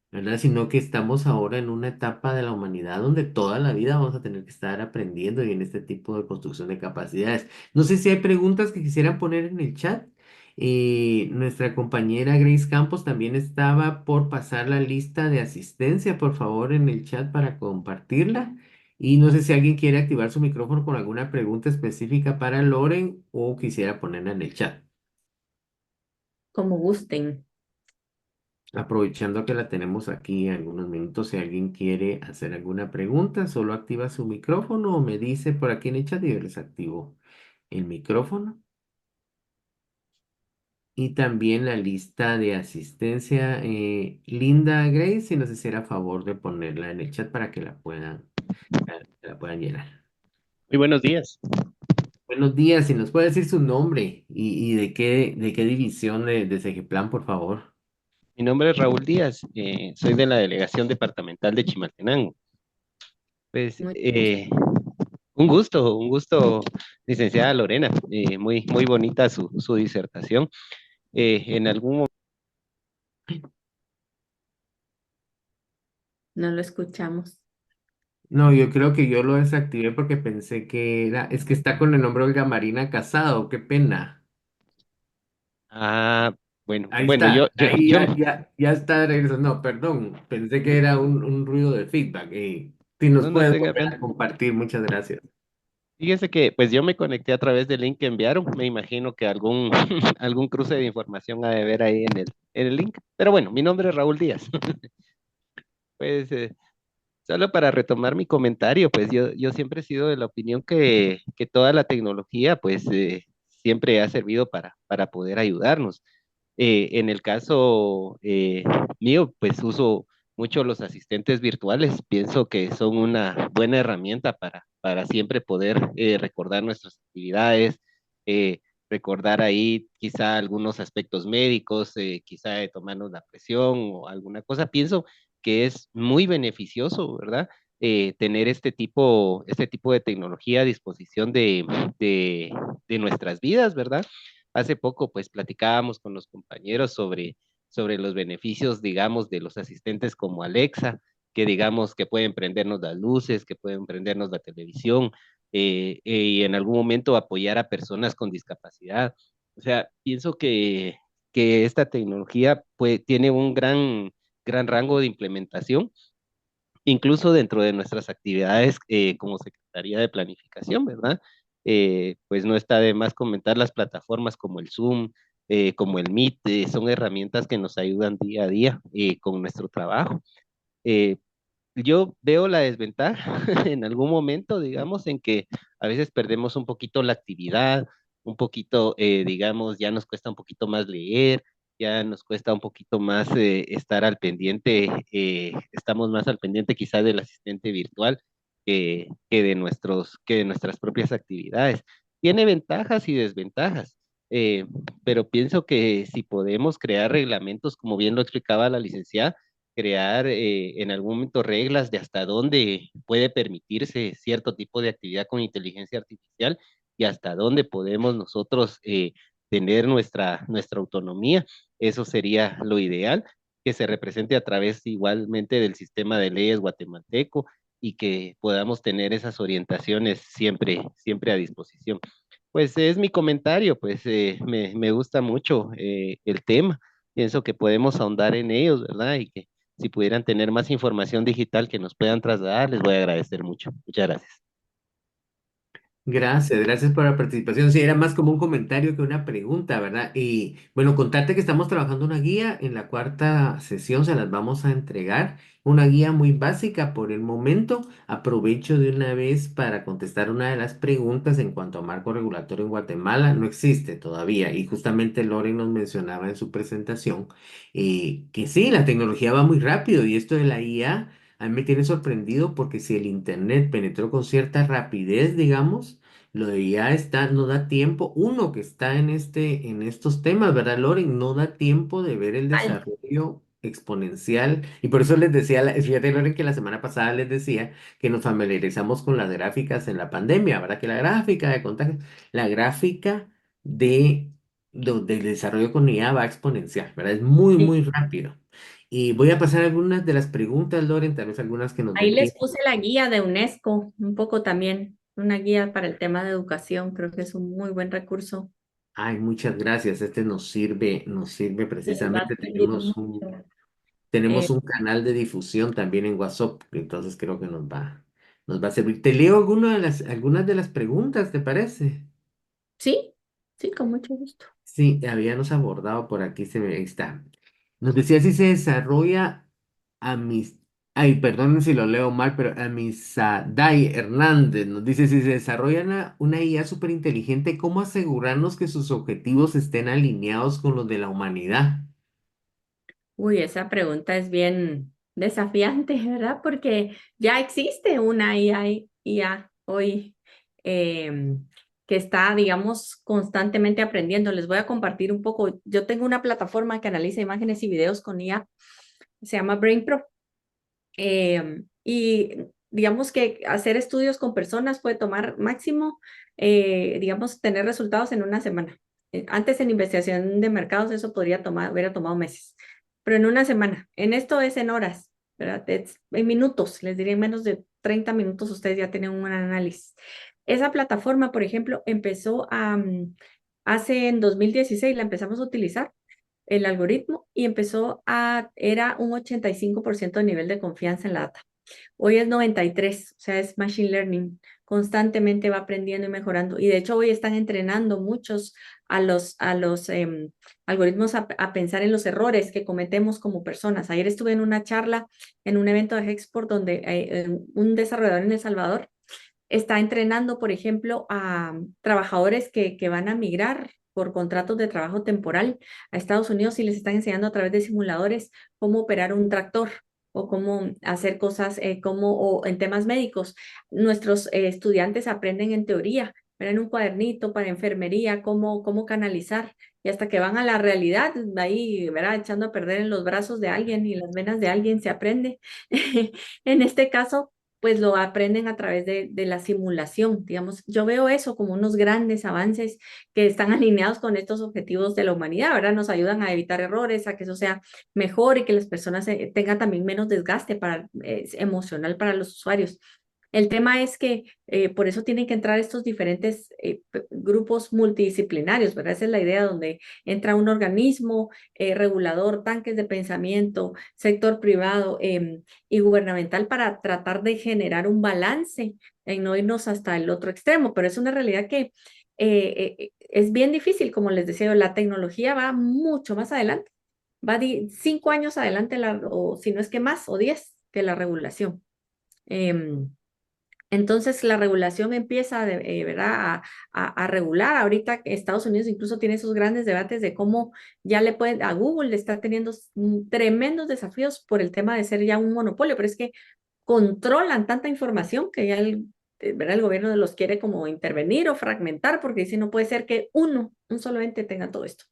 ¿Verdad? Sino que estamos ahora en una etapa de la humanidad donde toda la vida vamos a tener que estar aprendiendo y en este tipo de construcción de capacidades. No sé si hay preguntas que quisieran poner en el chat. Nuestra compañera Grace Campos también estaba por pasar la lista de asistencia, por favor, en el chat para compartirla. Y no sé si alguien quiere activar su micrófono con alguna pregunta específica para Loren o quisiera ponerla en el chat. Como gusten. Aprovechando que la tenemos aquí algunos minutos, si alguien quiere hacer alguna pregunta, solo activa su micrófono o me dice por aquí en el chat y yo les activo el micrófono. Y también la lista de asistencia, Linda Grace, si nos hiciera favor de ponerla en el chat para que la puedan llenar. Muy buenos días. Buenos días, si nos puede decir su nombre y de qué división de Segeplan, por favor. Mi nombre es Raúl Díaz. Soy de la delegación departamental de Chimaltenango. Pues Muy un gusto, licenciada Lorena. Muy bonita su disertación. En algún momento, No lo escuchamos. No, yo creo que yo lo desactivé porque pensé que es que está con el nombre Olga Marina Casado, qué pena. ah, Ahí bueno, está, ahí ya está de regreso. No, perdón, pensé que era un ruido de feedback. Si nos no puedes tenga volver pena. a compartir, muchas gracias. Fíjese que pues yo me conecté a través del link que enviaron. Me imagino que algún, algún cruce de información ha de ver ahí en el link. Pero bueno, mi nombre es Raúl Díaz. Pues solo para retomar mi comentario, pues yo siempre he sido de la opinión que toda la tecnología, pues siempre ha servido para poder ayudarnos. En el caso mío, pues uso mucho los asistentes virtuales. Pienso que son una buena herramienta para siempre poder recordar nuestras actividades, eh, recordar ahí quizá algunos aspectos médicos, quizá de tomarnos la presión o alguna cosa. Pienso que es muy beneficioso, ¿verdad? Tener este tipo de tecnología a disposición de, de nuestras vidas, ¿verdad? Hace poco, pues, platicábamos con los compañeros sobre los beneficios, digamos, de los asistentes como Alexa, que digamos que pueden prendernos las luces, que pueden prendernos la televisión, y en algún momento apoyar a personas con discapacidad. O sea, pienso que esta tecnología pues, tiene un gran rango de implementación, incluso dentro de nuestras actividades como Secretaría de Planificación, ¿verdad? Pues no está de más comentar las plataformas como el Zoom, como el Meet, son herramientas que nos ayudan día a día con nuestro trabajo. Eh, yo veo la desventaja en algún momento, digamos, en que a veces perdemos un poquito la actividad, un poquito, digamos, ya nos cuesta un poquito más leer, ya nos cuesta un poquito más estar al pendiente, estamos más al pendiente quizás del asistente virtual que de nuestras propias actividades. Tiene ventajas y desventajas, pero pienso que si podemos crear reglamentos, como bien lo explicaba la licenciada, crear en algún momento reglas de hasta dónde puede permitirse cierto tipo de actividad con inteligencia artificial y hasta dónde podemos nosotros tener nuestra autonomía. Eso sería lo ideal. que se represente a través igualmente del sistema de leyes guatemalteco y que podamos tener esas orientaciones siempre a disposición. Pues es mi comentario, pues me gusta mucho el tema. Pienso que podemos ahondar en ellos, ¿verdad? Y que si pudieran tener más información digital que nos puedan trasladar, les voy a agradecer mucho. Muchas gracias. Gracias, gracias por la participación. Sí, era más como un comentario que una pregunta, ¿verdad? Y bueno, contarte que estamos trabajando una guía. En la cuarta sesión se las vamos a entregar. Una guía muy básica por el momento. Aprovecho de una vez para contestar una de las preguntas en cuanto a marco regulatorio en Guatemala. No existe todavía. Y justamente Loren nos mencionaba en su presentación que sí, la tecnología va muy rápido y esto de la IA. A mí me tiene sorprendido porque si el Internet penetró con cierta rapidez, digamos, lo de ya está, no da tiempo, uno que está en estos temas, ¿verdad, Loren? No da tiempo de ver el Vale. desarrollo exponencial. Y por eso les decía, fíjate, Loren, que la semana pasada les decía que nos familiarizamos con las gráficas en la pandemia, ¿verdad? Que la gráfica de contagio, la gráfica de, del desarrollo con IA va exponencial, ¿verdad? Es muy, Sí. muy rápido. Y voy a pasar algunas de las preguntas, Loren, tal vez algunas que nos dé Ahí les tiempo. puse la guía de UNESCO, un poco también, una guía para el tema de educación, creo que es un muy buen recurso. Ay, muchas gracias. Este nos sirve Les va a precisamente. servir mucho. Tenemos Eh, un canal de difusión también en WhatsApp, entonces creo que nos va a servir. Te leo algunas de las preguntas, ¿te parece? sí, sí, con mucho gusto. Sí, habíamos abordado por aquí, ahí está. Nos decía si se desarrolla a mis, ay, perdón si lo leo mal, pero a Amisadai Hernández nos dice si se desarrolla una IA súper inteligente, ¿cómo asegurarnos que sus objetivos estén alineados con los de la humanidad? Uy, esa pregunta es bien desafiante, ¿verdad? Porque ya existe una IA hoy que está, digamos, constantemente aprendiendo. Les voy a compartir un poco. Yo tengo una plataforma que analiza imágenes y videos con IA, se llama BrainPro. Y digamos que hacer estudios con personas puede tomar máximo, digamos, tener resultados en una semana. Antes en investigación de mercados eso podría hubiera tomado meses, pero en una semana. En esto es en horas, ¿verdad? En minutos, les diría en menos de 30 minutos ustedes ya tienen un análisis. Esa plataforma, por ejemplo, empezó hace en 2016, la empezamos a utilizar el algoritmo y era un 85% de nivel de confianza en la data. Hoy es 93, o sea, es machine learning. Constantemente va aprendiendo y mejorando. Y de hecho hoy están entrenando muchos a los algoritmos a pensar en los errores que cometemos como personas. Ayer estuve en una charla en un evento de Hexport donde un desarrollador en El Salvador está entrenando, por ejemplo, a trabajadores que van a migrar por contratos de trabajo temporal a Estados Unidos y les están enseñando a través de simuladores cómo operar un tractor o cómo hacer cosas o en temas médicos. Nuestros estudiantes aprenden en teoría, ven en un cuadernito para enfermería, cómo canalizar, y hasta que van a la realidad, ahí, ¿verdad? Echando a perder en los brazos de alguien y las venas de alguien se aprende. En este caso, pues lo aprenden a través de la simulación, digamos. Yo veo eso como unos grandes avances que están alineados con estos objetivos de la humanidad, ¿verdad? Nos ayudan a evitar errores, a que eso sea mejor y que las personas tengan también menos desgaste emocional para los usuarios. El tema es que por eso tienen que entrar estos diferentes grupos multidisciplinarios, ¿verdad? Esa es la idea donde entra un organismo regulador, tanques de pensamiento, sector privado y gubernamental para tratar de generar un balance en no irnos hasta el otro extremo. Pero es una realidad que es bien difícil, como les decía, la tecnología va mucho más adelante, va 5 años adelante, o si no es que más, o 10 que la regulación. Entonces la regulación empieza, ¿verdad? A regular. Ahorita Estados Unidos incluso tiene esos grandes debates de cómo ya a Google le está teniendo tremendos desafíos por el tema de ser ya un monopolio, pero es que controlan tanta información que ya ¿verdad? El gobierno los quiere como intervenir o fragmentar porque dice no puede ser que un solo ente tenga todo esto.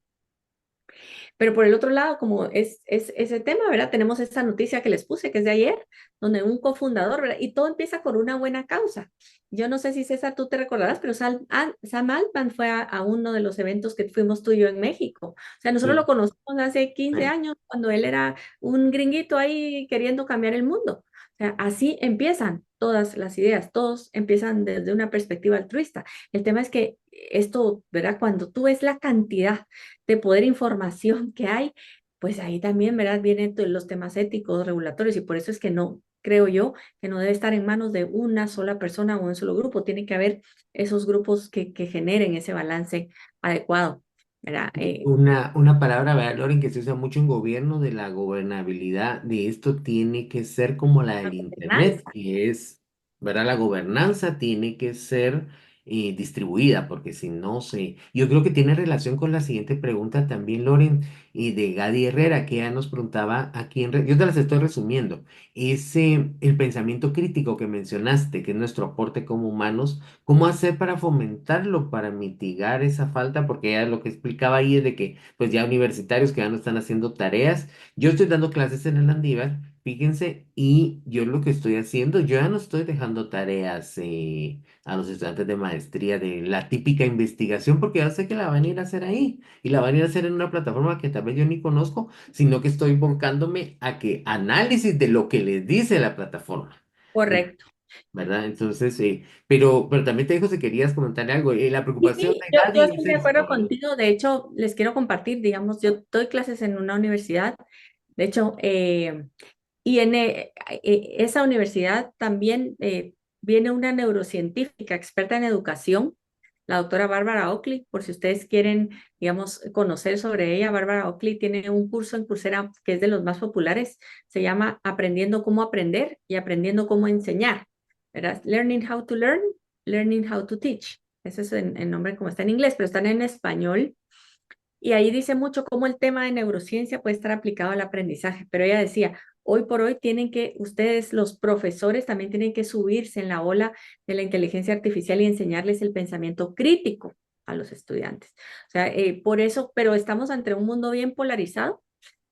Pero por el otro lado, como es ese tema, ¿verdad? Tenemos esta noticia que les puse, que es de ayer, donde un cofundador, ¿verdad? Y todo empieza con una buena causa. Yo no sé si César, tú te recordarás, pero Sam Altman fue a uno de los eventos que fuimos tú y yo en México. O sea, nosotros lo Sí. conocimos hace 15 años, cuando él era un gringuito ahí queriendo cambiar el mundo. O sea, así empiezan todas las ideas, todos empiezan desde una perspectiva altruista. El tema es que esto, ¿verdad? Cuando tú ves la cantidad de poder e información que hay, pues ahí también, ¿verdad? Vienen los temas éticos, regulatorios, y por eso es que no, creo yo, que no debe estar en manos de una sola persona o un solo grupo. Tiene que haber esos grupos que generen ese balance adecuado, ¿verdad? Una palabra, ¿verdad, Loren, que se usa mucho en gobierno de la gobernabilidad de esto tiene que ser como la La del Internet, gobernanza. que es, ¿verdad? La gobernanza tiene que ser distribuida, porque si no se... Yo creo que tiene relación con la siguiente pregunta también, Loren, y de Gadi Herrera, que ya nos preguntaba aquí yo te las estoy resumiendo. Ese, el pensamiento crítico que mencionaste, que es nuestro aporte como humanos. ¿Cómo hacer para fomentarlo, para mitigar esa falta? Porque ya lo que explicaba ahí es de que, pues ya universitarios que ya no están haciendo tareas. Yo estoy dando clases en el Landívar, fíjense, y yo lo que estoy haciendo, yo ya no estoy dejando tareas a los estudiantes de maestría de la típica investigación, porque ya sé que la van a ir a hacer ahí, y la van a ir a hacer en una plataforma que tal vez yo ni conozco, sino que estoy volcándome a que análisis de lo que les dice la plataforma. Correcto. ¿Verdad? Entonces, pero también te dijo si querías comentarle algo. La Sí, preocupación sí, de yo Gadi es estoy de acuerdo esto. contigo. De hecho, les quiero compartir, digamos, yo doy clases en una universidad. De hecho, y en esa universidad también viene una neurocientífica experta en educación, la doctora Bárbara Oakley, por si ustedes quieren, digamos, conocer sobre ella. Bárbara Oakley tiene un curso en Coursera que es de los más populares, se llama Aprendiendo cómo aprender y aprendiendo cómo enseñar, ¿verdad? Learning how to learn, learning how to teach. Ese es el nombre como está en inglés, pero están en español. Y ahí dice mucho cómo el tema de neurociencia puede estar aplicado al aprendizaje, pero ella decía, hoy por hoy tienen que, ustedes, los profesores, también tienen que subirse en la ola de la inteligencia artificial y enseñarles el pensamiento crítico a los estudiantes. O sea, por eso, pero estamos ante un mundo bien polarizado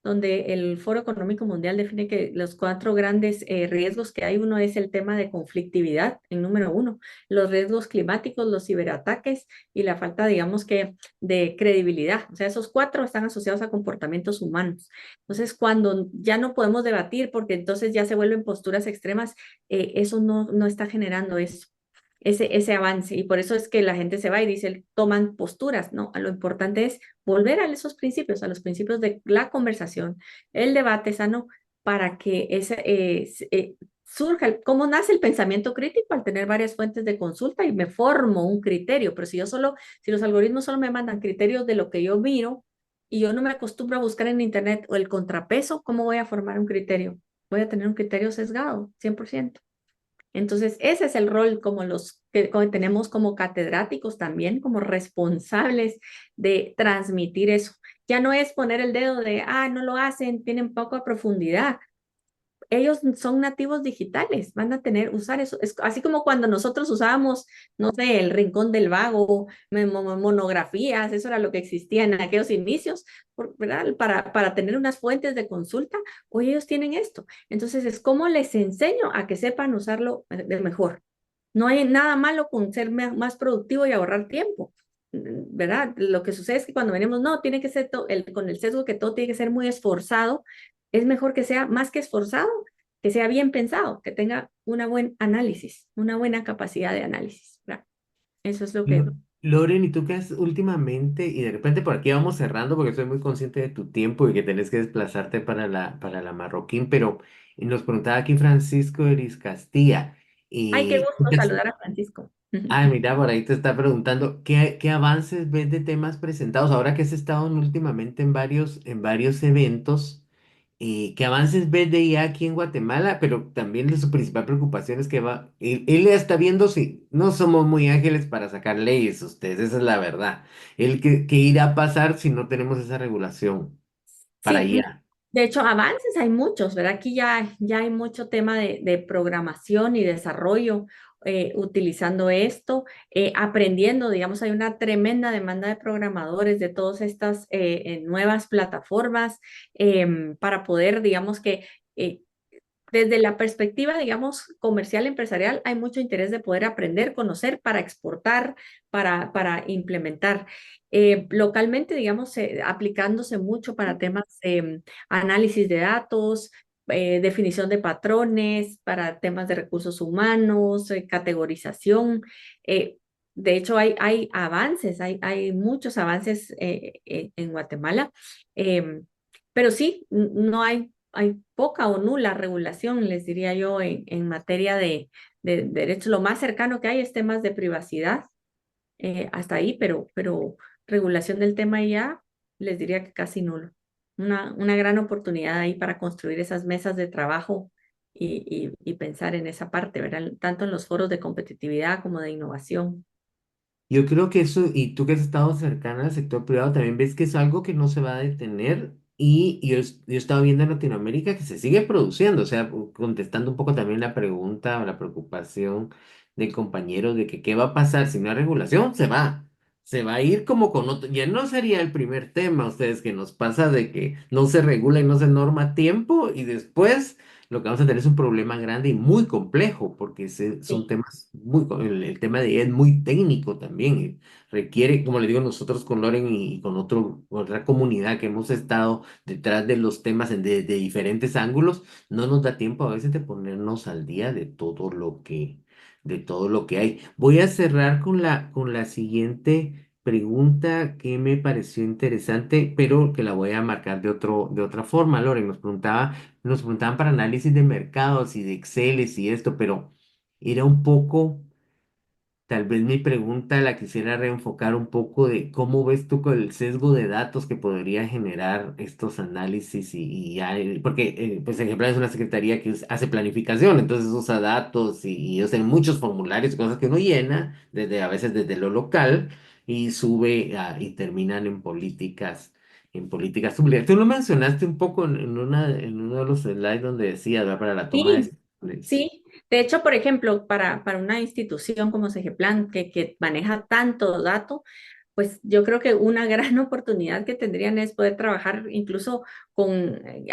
donde el Foro Económico Mundial define que los cuatro grandes riesgos que hay, uno es el tema de conflictividad, en número uno, los riesgos climáticos, los ciberataques y la falta, digamos que, de credibilidad. O sea, esos cuatro están asociados a comportamientos humanos. Entonces, cuando ya no podemos debatir porque entonces ya se vuelven posturas extremas, eso no está generando eso. Ese avance, y por eso es que la gente se va y dice, toman posturas, no, lo importante es volver a esos principios, a los principios de la conversación, el debate sano, para que surja, cómo nace el pensamiento crítico al tener varias fuentes de consulta y me formo un criterio, pero si los algoritmos solo me mandan criterios de lo que yo miro y yo no me acostumbro a buscar en internet o el contrapeso, ¿cómo voy a formar un criterio? Voy a tener un criterio sesgado, 100%. Entonces, ese es el rol como los que como tenemos como catedráticos también, como responsables de transmitir eso. Ya no es poner el dedo de, no lo hacen, tienen poco profundidad. Ellos son nativos digitales, van a usar eso. Es así como cuando nosotros usábamos, no sé, el Rincón del Vago, monografías, eso era lo que existía en aquellos inicios, ¿verdad? Para tener unas fuentes de consulta, hoy ellos tienen esto. Entonces, es como les enseño a que sepan usarlo de mejor. No hay nada malo con ser más productivo y ahorrar tiempo, ¿verdad? Lo que sucede es que cuando venimos, no, tiene que ser con el sesgo que todo tiene que ser muy esforzado, es mejor que sea más que esforzado, que sea bien pensado, que tenga una buen análisis, una buena capacidad de análisis, ¿verdad? Eso es lo que... Loren, ¿y tú qué has últimamente? Y de repente por aquí vamos cerrando porque soy muy consciente de tu tiempo y que tenés que desplazarte para la Marroquín, pero nos preguntaba aquí Francisco Eris Castilla. Ay, qué Y, gusto saludar a Francisco. ay, mira, por ahí te está preguntando, ¿qué avances ves de temas presentados? Ahora que has estado últimamente en varios eventos, ¿qué avances ves de IA aquí en Guatemala? Pero también su principal preocupación es que él ya está viendo si no somos muy ágiles para sacar leyes, ustedes, esa es la verdad. ¿Qué irá a pasar si no tenemos esa regulación para Sí, IA? De hecho, avances hay muchos, ¿verdad? Aquí ya hay mucho tema de programación y desarrollo utilizando esto, aprendiendo, digamos, hay una tremenda demanda de programadores de todas estas nuevas plataformas para poder, digamos que eh, desde la perspectiva, digamos, comercial, empresarial, hay mucho interés de poder aprender, conocer para exportar, para implementar. Localmente, digamos, aplicándose mucho para temas de análisis de datos, definición de patrones, para temas de recursos humanos, categorización. Eh, de hecho, hay avances, hay muchos avances en Guatemala, pero sí, no hay poca o nula regulación, les diría yo, en materia de derechos. Lo más cercano que hay es temas de privacidad, hasta ahí, pero regulación del tema ya, les diría que casi nulo. Una gran oportunidad ahí para construir esas mesas de trabajo y pensar en esa parte, ¿verdad? Tanto en los foros de competitividad como de innovación. Yo creo que eso, y tú que has estado cercana al sector privado, también ves que es algo que no se va a detener. Y yo he estado viendo en Latinoamérica que se sigue produciendo, o sea, contestando un poco también la pregunta o la preocupación del compañero de que qué va a pasar si no hay regulación, se va a ir como con otro, ya no sería el primer tema, ustedes, que nos pasa de que no se regula y no se norma a tiempo y después lo que vamos a tener es un problema grande y muy complejo, porque son Sí. temas el tema de ella es muy técnico también, requiere, como le digo nosotros con Loren y con otra comunidad que hemos estado detrás de los temas de diferentes ángulos, no nos da tiempo a veces de ponernos al día de todo lo que hay. Voy a cerrar con la siguiente pregunta que me pareció interesante, pero que la voy a marcar de otra forma. Loren nos preguntaban para análisis de mercados y de Excel y esto, pero era un poco, tal vez mi pregunta la quisiera reenfocar un poco de cómo ves tú con el sesgo de datos que podría generar estos análisis porque, pues, ejemplo, es una secretaría que hace planificación, entonces usa datos y usa muchos formularios y cosas que uno llena, a veces desde lo local, y sube y terminan en políticas públicas. Tú lo mencionaste un poco en uno de los slides donde decía, ¿verdad? Para la toma de Sí, decisiones. sí. De hecho, por ejemplo, para una institución como Segeplan que maneja tanto dato, pues yo creo que una gran oportunidad que tendrían es poder trabajar incluso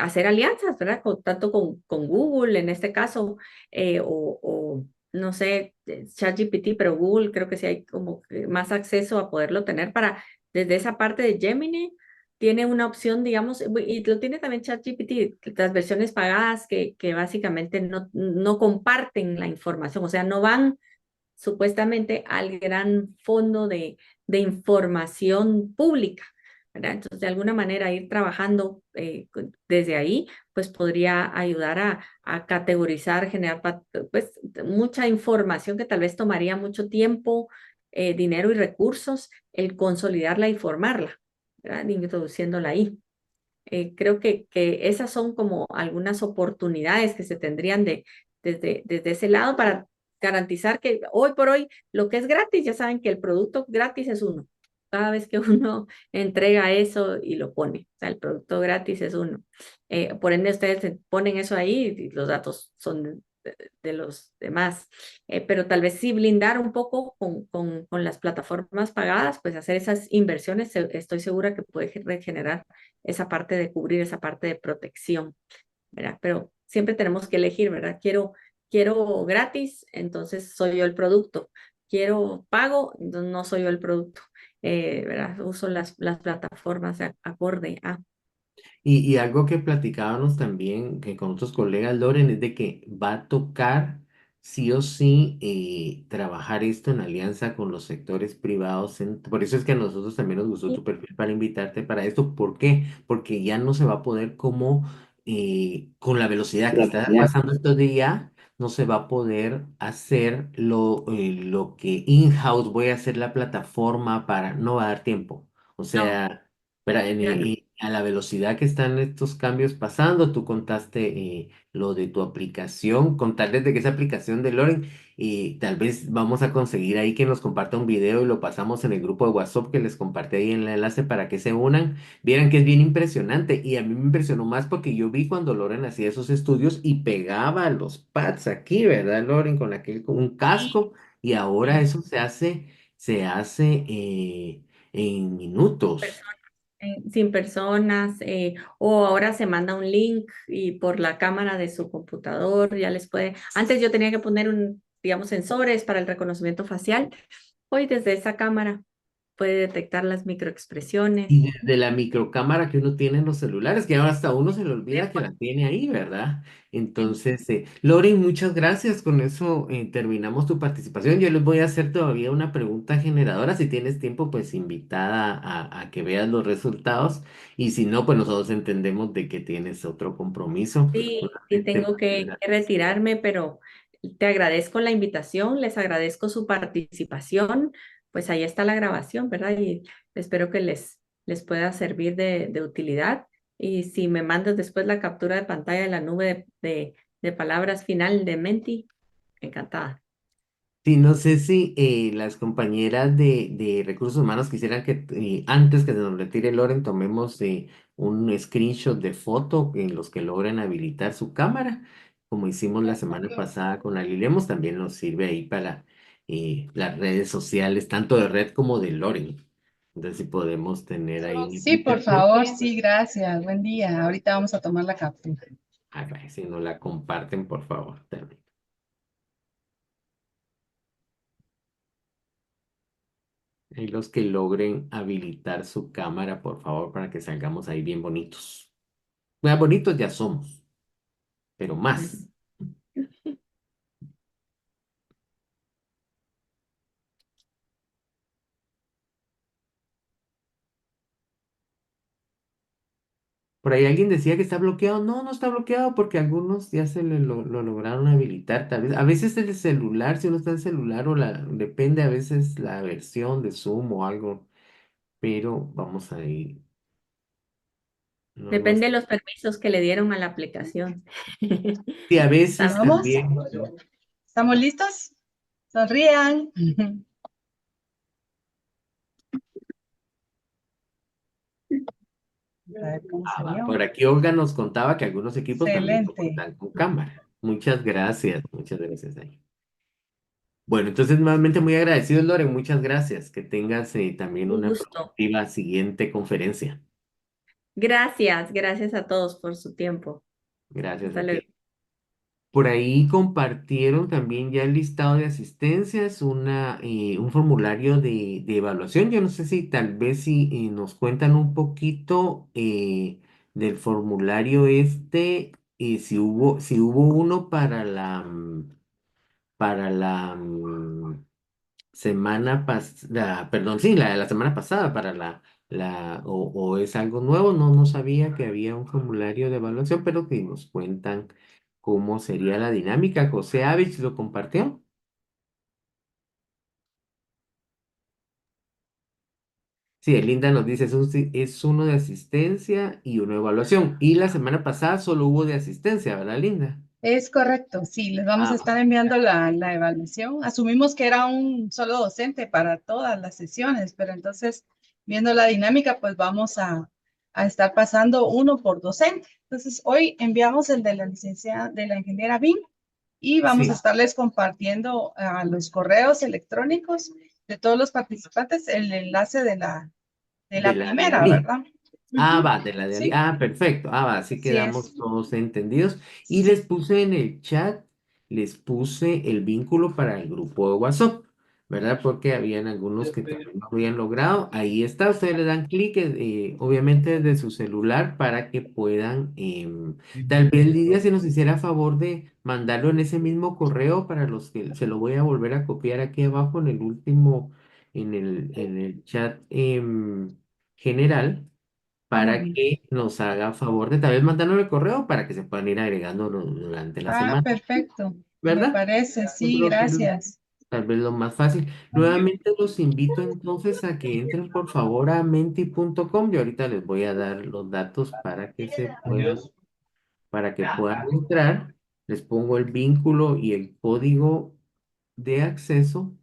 hacer alianzas, ¿verdad? Tanto con Google en este caso, o no sé, ChatGPT, pero Google creo que sí hay como que más acceso a poderlo tener para, desde esa parte de Gemini, tiene una opción, digamos, y lo tiene también ChatGPT, las versiones pagadas que básicamente no comparten la información, o sea, no van supuestamente al gran fondo de información pública, ¿verdad? Entonces, de alguna manera, ir trabajando desde ahí, pues podría ayudar a categorizar, generar pues, mucha información que tal vez tomaría mucho tiempo, dinero y recursos, el consolidarla y formarla, ¿verdad? Introduciéndola ahí. Creo que esas son como algunas oportunidades que se tendrían desde ese lado para garantizar que hoy por hoy lo que es gratis, ya saben que el producto gratis es uno. Cada vez que uno entrega eso y lo pone, o sea, el producto gratis es uno. Por ende, ustedes ponen eso ahí y los datos son de los demás. Pero tal vez sí blindar un poco con las plataformas pagadas, pues hacer esas inversiones, estoy segura que puede regenerar esa parte de cubrir, esa parte de protección, ¿verdad? Pero siempre tenemos que elegir, ¿verdad? Quiero gratis, entonces soy yo el producto. Quiero pago, entonces no soy yo el producto. ¿Verdad? Uso las plataformas acorde a. Y algo que platicábamos también que con otros colegas, Loren, es de que va a tocar sí o sí trabajar esto en alianza con los sectores privados. Por eso es que a nosotros también nos gustó tu perfil para invitarte para esto. ¿Por qué? Porque ya no se va a poder como con la velocidad que está pasando estos días, no se va a poder hacer lo que in-house voy a hacer la plataforma para, no va a dar tiempo. O No, sea... Pero, ya no. a la velocidad que están estos cambios pasando. Tú contaste lo de tu aplicación, contarles de que esa aplicación de Loren, y tal vez vamos a conseguir ahí que nos comparta un video y lo pasamos en el grupo de WhatsApp que les compartí ahí en el enlace para que se unan. Vieran que es bien impresionante y a mí me impresionó más porque yo vi cuando Loren hacía esos estudios y pegaba los pads aquí, ¿verdad, Loren? Con aquel, con un Sí, casco y ahora sí. eso se hace en minutos. Sin personas, o ahora se manda un link y por la cámara de su computador ya les puede. Antes yo tenía que poner digamos, sensores para el reconocimiento facial. Hoy desde esa cámara puede detectar las microexpresiones. Y desde la microcámara que uno tiene en los celulares, que ahora hasta uno se le olvida que la tiene ahí, ¿verdad? Entonces, Loren, muchas gracias. Con eso terminamos tu participación. Yo les voy a hacer todavía una pregunta generadora. Si tienes tiempo, pues invitada a que veas los resultados. Y si no, pues nosotros entendemos de que tienes otro compromiso. Sí, sí, Nuevamente, tengo muchas que gracias. retirarme, pero te agradezco la invitación, les agradezco su participación. Pues ahí está la grabación, ¿verdad? Y espero que les pueda servir de utilidad. Y si me mandas después la captura de pantalla de la nube de palabras final de Menti, encantada. Sí, no sé si las compañeras de recursos humanos quisieran que antes que se nos retire Loren tomemos un screenshot de foto en los que logren habilitar su cámara, como hicimos la semana pasada con Alilemos, también nos sirve ahí para las redes sociales, tanto de red como de Loren. Entonces, si podemos tener ahí una Sí, por invitación, favor, sí, gracias. Buen día. Ahorita vamos a tomar la captura. si nos la comparten, por favor, también. Y los que logren habilitar su cámara, por favor, para que salgamos ahí bien bonitos. Más bonitos ya somos, pero más. Por ahí alguien decía que está bloqueado. No, no está bloqueado porque algunos ya lo lograron habilitar. Tal vez, a veces el celular, si uno está en celular depende a veces la versión de Zoom o algo, pero vamos a ir. No, no Depende es. de los permisos que le dieron a la aplicación. Sí, a veces También. ¿Vamos? también. ¿Estamos listos? Sonrían. A ver cómo Va. salió. Por aquí Olga nos contaba que algunos equipos también lo Excelente. cuentan con cámara. Muchas gracias ahí. Bueno, entonces nuevamente muy agradecido, Loren, muchas gracias. Que tengas también Un una gusto. productiva siguiente conferencia. Gracias, gracias a todos por su tiempo. Gracias Hasta a luego. ti. Por ahí compartieron también ya el listado de asistencias, un formulario de evaluación. Yo no sé si tal vez si nos cuentan un poquito del formulario si hubo uno para la semana pasada, perdón, sí, la de la semana pasada para o es algo nuevo, no sabía que había un formulario de evaluación, pero que nos cuentan cómo sería la dinámica. José Avich lo compartió. Sí, Linda nos dice, es uno de asistencia y uno de evaluación. Y la semana pasada solo hubo de asistencia, ¿verdad, Linda? Es correcto, sí, les vamos a Ah, estar enviando la evaluación. Asumimos que era un solo docente para todas las sesiones, pero entonces, viendo la dinámica, pues vamos a estar pasando uno por docente. Entonces, hoy enviamos el de la licenciada, de la ingeniera BIM y vamos a sí, estarles compartiendo a los correos electrónicos de todos los participantes el enlace de de la la de primera, Ali. ¿verdad? Ah, Ujú. va, de la de Ali. Sí, Ah, perfecto. Ah, va, así así quedamos es. todos entendidos. Y les Sí. puse en el chat, les puse el vínculo para el grupo de WhatsApp, ¿verdad? Porque habían algunos que también no habían logrado. Ahí está, ustedes le dan clic, obviamente desde su celular, para que puedan, tal vez Lidia, si nos hiciera favor de mandarlo en ese mismo correo para los que se lo voy a volver a copiar aquí abajo en el último, en el chat general Muy para bien. que nos haga favor de tal vez mandarnos el correo para que se puedan ir agregando durante la Ah, semana, perfecto. Me ¿verdad? parece, Yo sí, creo que gracias. tal vez lo más fácil. Nuevamente los invito entonces a que entren por favor a menti.com. Yo ahorita les voy a dar los datos para que puedan entrar. Les pongo el vínculo y el código de acceso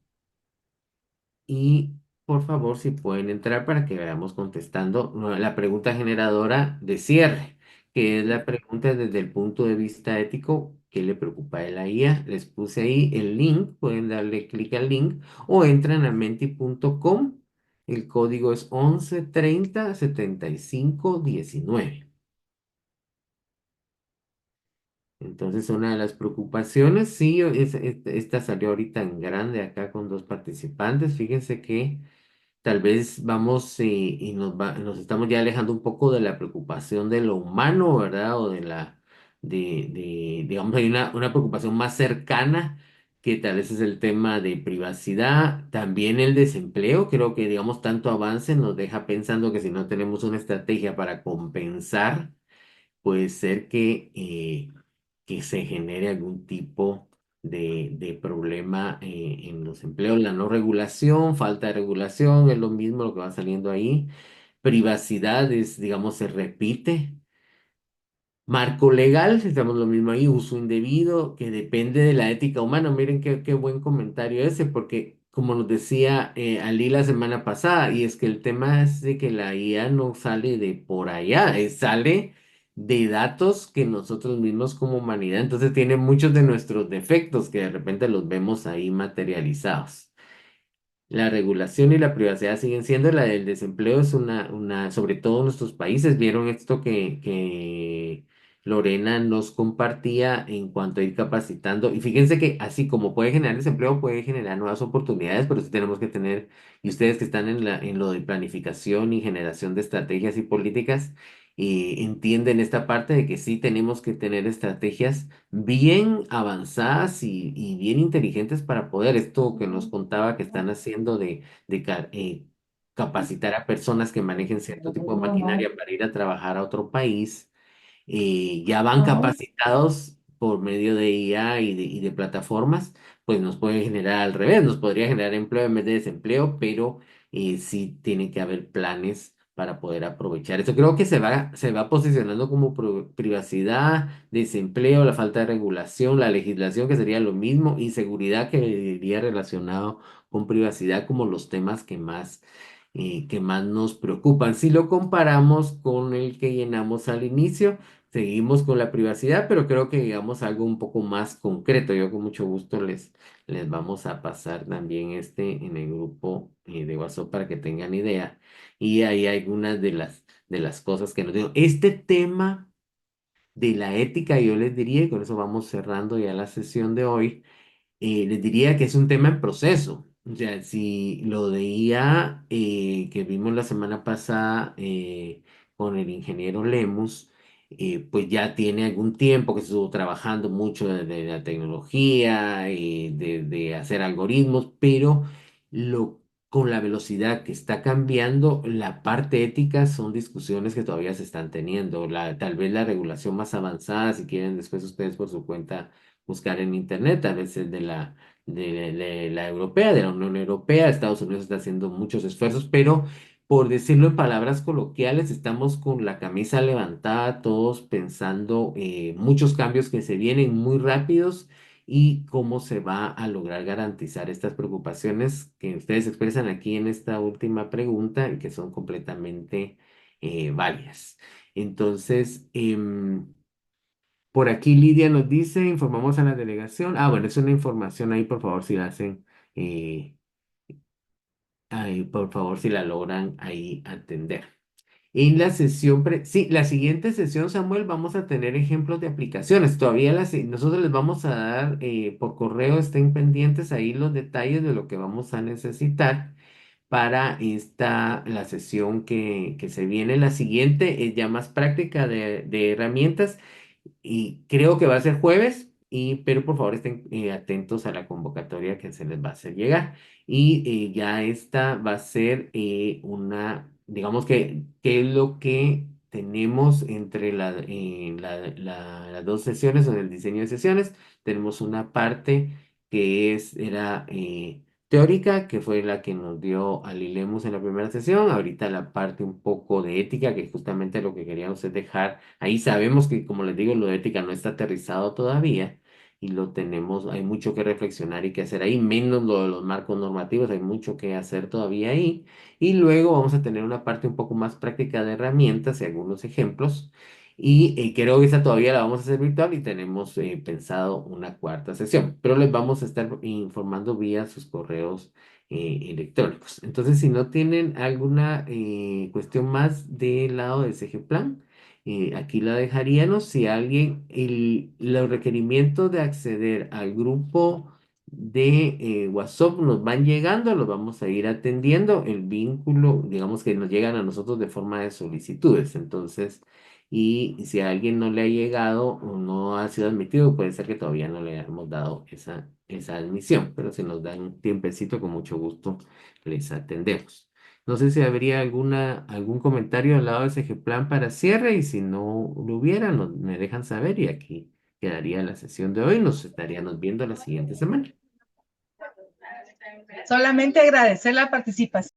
y por favor si pueden entrar para que veamos contestando la pregunta generadora de cierre, que es la pregunta desde el punto de vista ético, ¿qué le preocupa de la IA? Les puse ahí el link, pueden darle clic al link o entran a menti.com. El código es 1130 75 19. Entonces, una de las preocupaciones, sí, esta salió ahorita en grande acá con dos participantes. Fíjense que tal vez vamos y nos estamos ya alejando un poco de la preocupación de lo humano, ¿verdad? O digamos, hay una preocupación más cercana, que tal vez es el tema de privacidad, también el desempleo. Creo que, digamos, tanto avance nos deja pensando que si no tenemos una estrategia para compensar, puede ser que se genere algún tipo de problema en los empleos. La no regulación, falta de regulación, es lo mismo lo que va saliendo ahí. Privacidad es, digamos, se repite. Marco legal, estamos lo mismo ahí, uso indebido, que depende de la ética humana. Miren qué buen comentario ese, porque como nos decía Ali la semana pasada, y es que el tema es de que la IA no sale de por allá, sale de datos que nosotros mismos como humanidad, entonces tiene muchos de nuestros defectos que de repente los vemos ahí materializados. La regulación y la privacidad siguen siendo la del desempleo, es sobre todo en nuestros países. Vieron esto que Lorena nos compartía en cuanto a ir capacitando. Y fíjense que así como puede generar desempleo, puede generar nuevas oportunidades, pero sí tenemos que tener, y ustedes que están en lo de planificación y generación de estrategias y políticas, entienden esta parte de que sí tenemos que tener estrategias bien avanzadas y bien inteligentes para poder, esto que nos contaba que están haciendo de capacitar a personas que manejen cierto tipo de maquinaria para ir a trabajar a otro país. Ya van capacitados por medio de IA y de plataformas, pues nos puede generar al revés, nos podría generar empleo en vez de desempleo, pero sí tiene que haber planes para poder aprovechar. Esto creo que se va posicionando como privacidad, desempleo, la falta de regulación, la legislación que sería lo mismo y seguridad que iría relacionado con privacidad como los temas que más nos preocupan. Si lo comparamos con el que llenamos al inicio, seguimos con la privacidad, pero creo que digamos algo un poco más concreto. Yo con mucho gusto les vamos a pasar también en el grupo de WhatsApp para que tengan idea. Y hay algunas de las cosas que nos digo. Este tema de la ética, yo les diría, y con eso vamos cerrando ya la sesión de hoy, les diría que es un tema en proceso. O sea, si lo de IA que vimos la semana pasada con el ingeniero Lemus, pues ya tiene algún tiempo que se estuvo trabajando mucho de la tecnología, de hacer algoritmos, pero con la velocidad que está cambiando, la parte ética son discusiones que todavía se están teniendo. Tal vez la regulación más avanzada, si quieren después ustedes por su cuenta buscar en internet, a veces de la europea, de la Unión Europea. Estados Unidos está haciendo muchos esfuerzos, pero por decirlo en palabras coloquiales, estamos con la camisa levantada, todos pensando muchos cambios que se vienen muy rápidos y cómo se va a lograr garantizar estas preocupaciones que ustedes expresan aquí en esta última pregunta y que son completamente válidas. Entonces, por aquí Lidia nos dice, informamos a la delegación. Ah, bueno, es una información ahí, por favor, si la hacen, eh, ahí, por favor, si la logran ahí atender. En la sesión, sí, la siguiente sesión, Samuel, vamos a tener ejemplos de aplicaciones. Todavía nosotros les vamos a dar por correo, estén pendientes ahí los detalles de lo que vamos a necesitar para la sesión que se viene. La siguiente es ya más práctica de herramientas. Y creo que va a ser jueves, pero por favor estén atentos a la convocatoria que se les va a hacer llegar. Y ya esta va a ser digamos que, ¿qué es lo que tenemos entre las dos sesiones o en el diseño de sesiones? Tenemos una parte era teórica, que fue la que nos dio Alilemus en la primera sesión. Ahorita la parte un poco de ética, que justamente lo que queríamos es dejar. Ahí sabemos que, como les digo, lo de ética no está aterrizado todavía y lo tenemos, hay mucho que reflexionar y que hacer ahí, menos lo de los marcos normativos, hay mucho que hacer todavía ahí. Y luego vamos a tener una parte un poco más práctica de herramientas y algunos ejemplos. Y creo que esa todavía la vamos a hacer virtual y tenemos pensado una cuarta sesión, pero les vamos a estar informando vía sus correos electrónicos. Entonces, si no tienen alguna cuestión más del lado de CG Plan, aquí la dejaríamos. Si alguien, los requerimientos de acceder al grupo de WhatsApp nos van llegando, los vamos a ir atendiendo. El vínculo, digamos que nos llegan a nosotros de forma de solicitudes. Entonces, y si a alguien no le ha llegado o no ha sido admitido, puede ser que todavía no le hemos dado esa admisión, pero si nos dan un tiempecito, con mucho gusto les atendemos. No sé si habría algún comentario al lado de ese plan para cierre, y si no lo hubiera, me dejan saber y aquí quedaría la sesión de hoy. Nos estaríamos viendo la siguiente semana. Solamente agradecer la participación.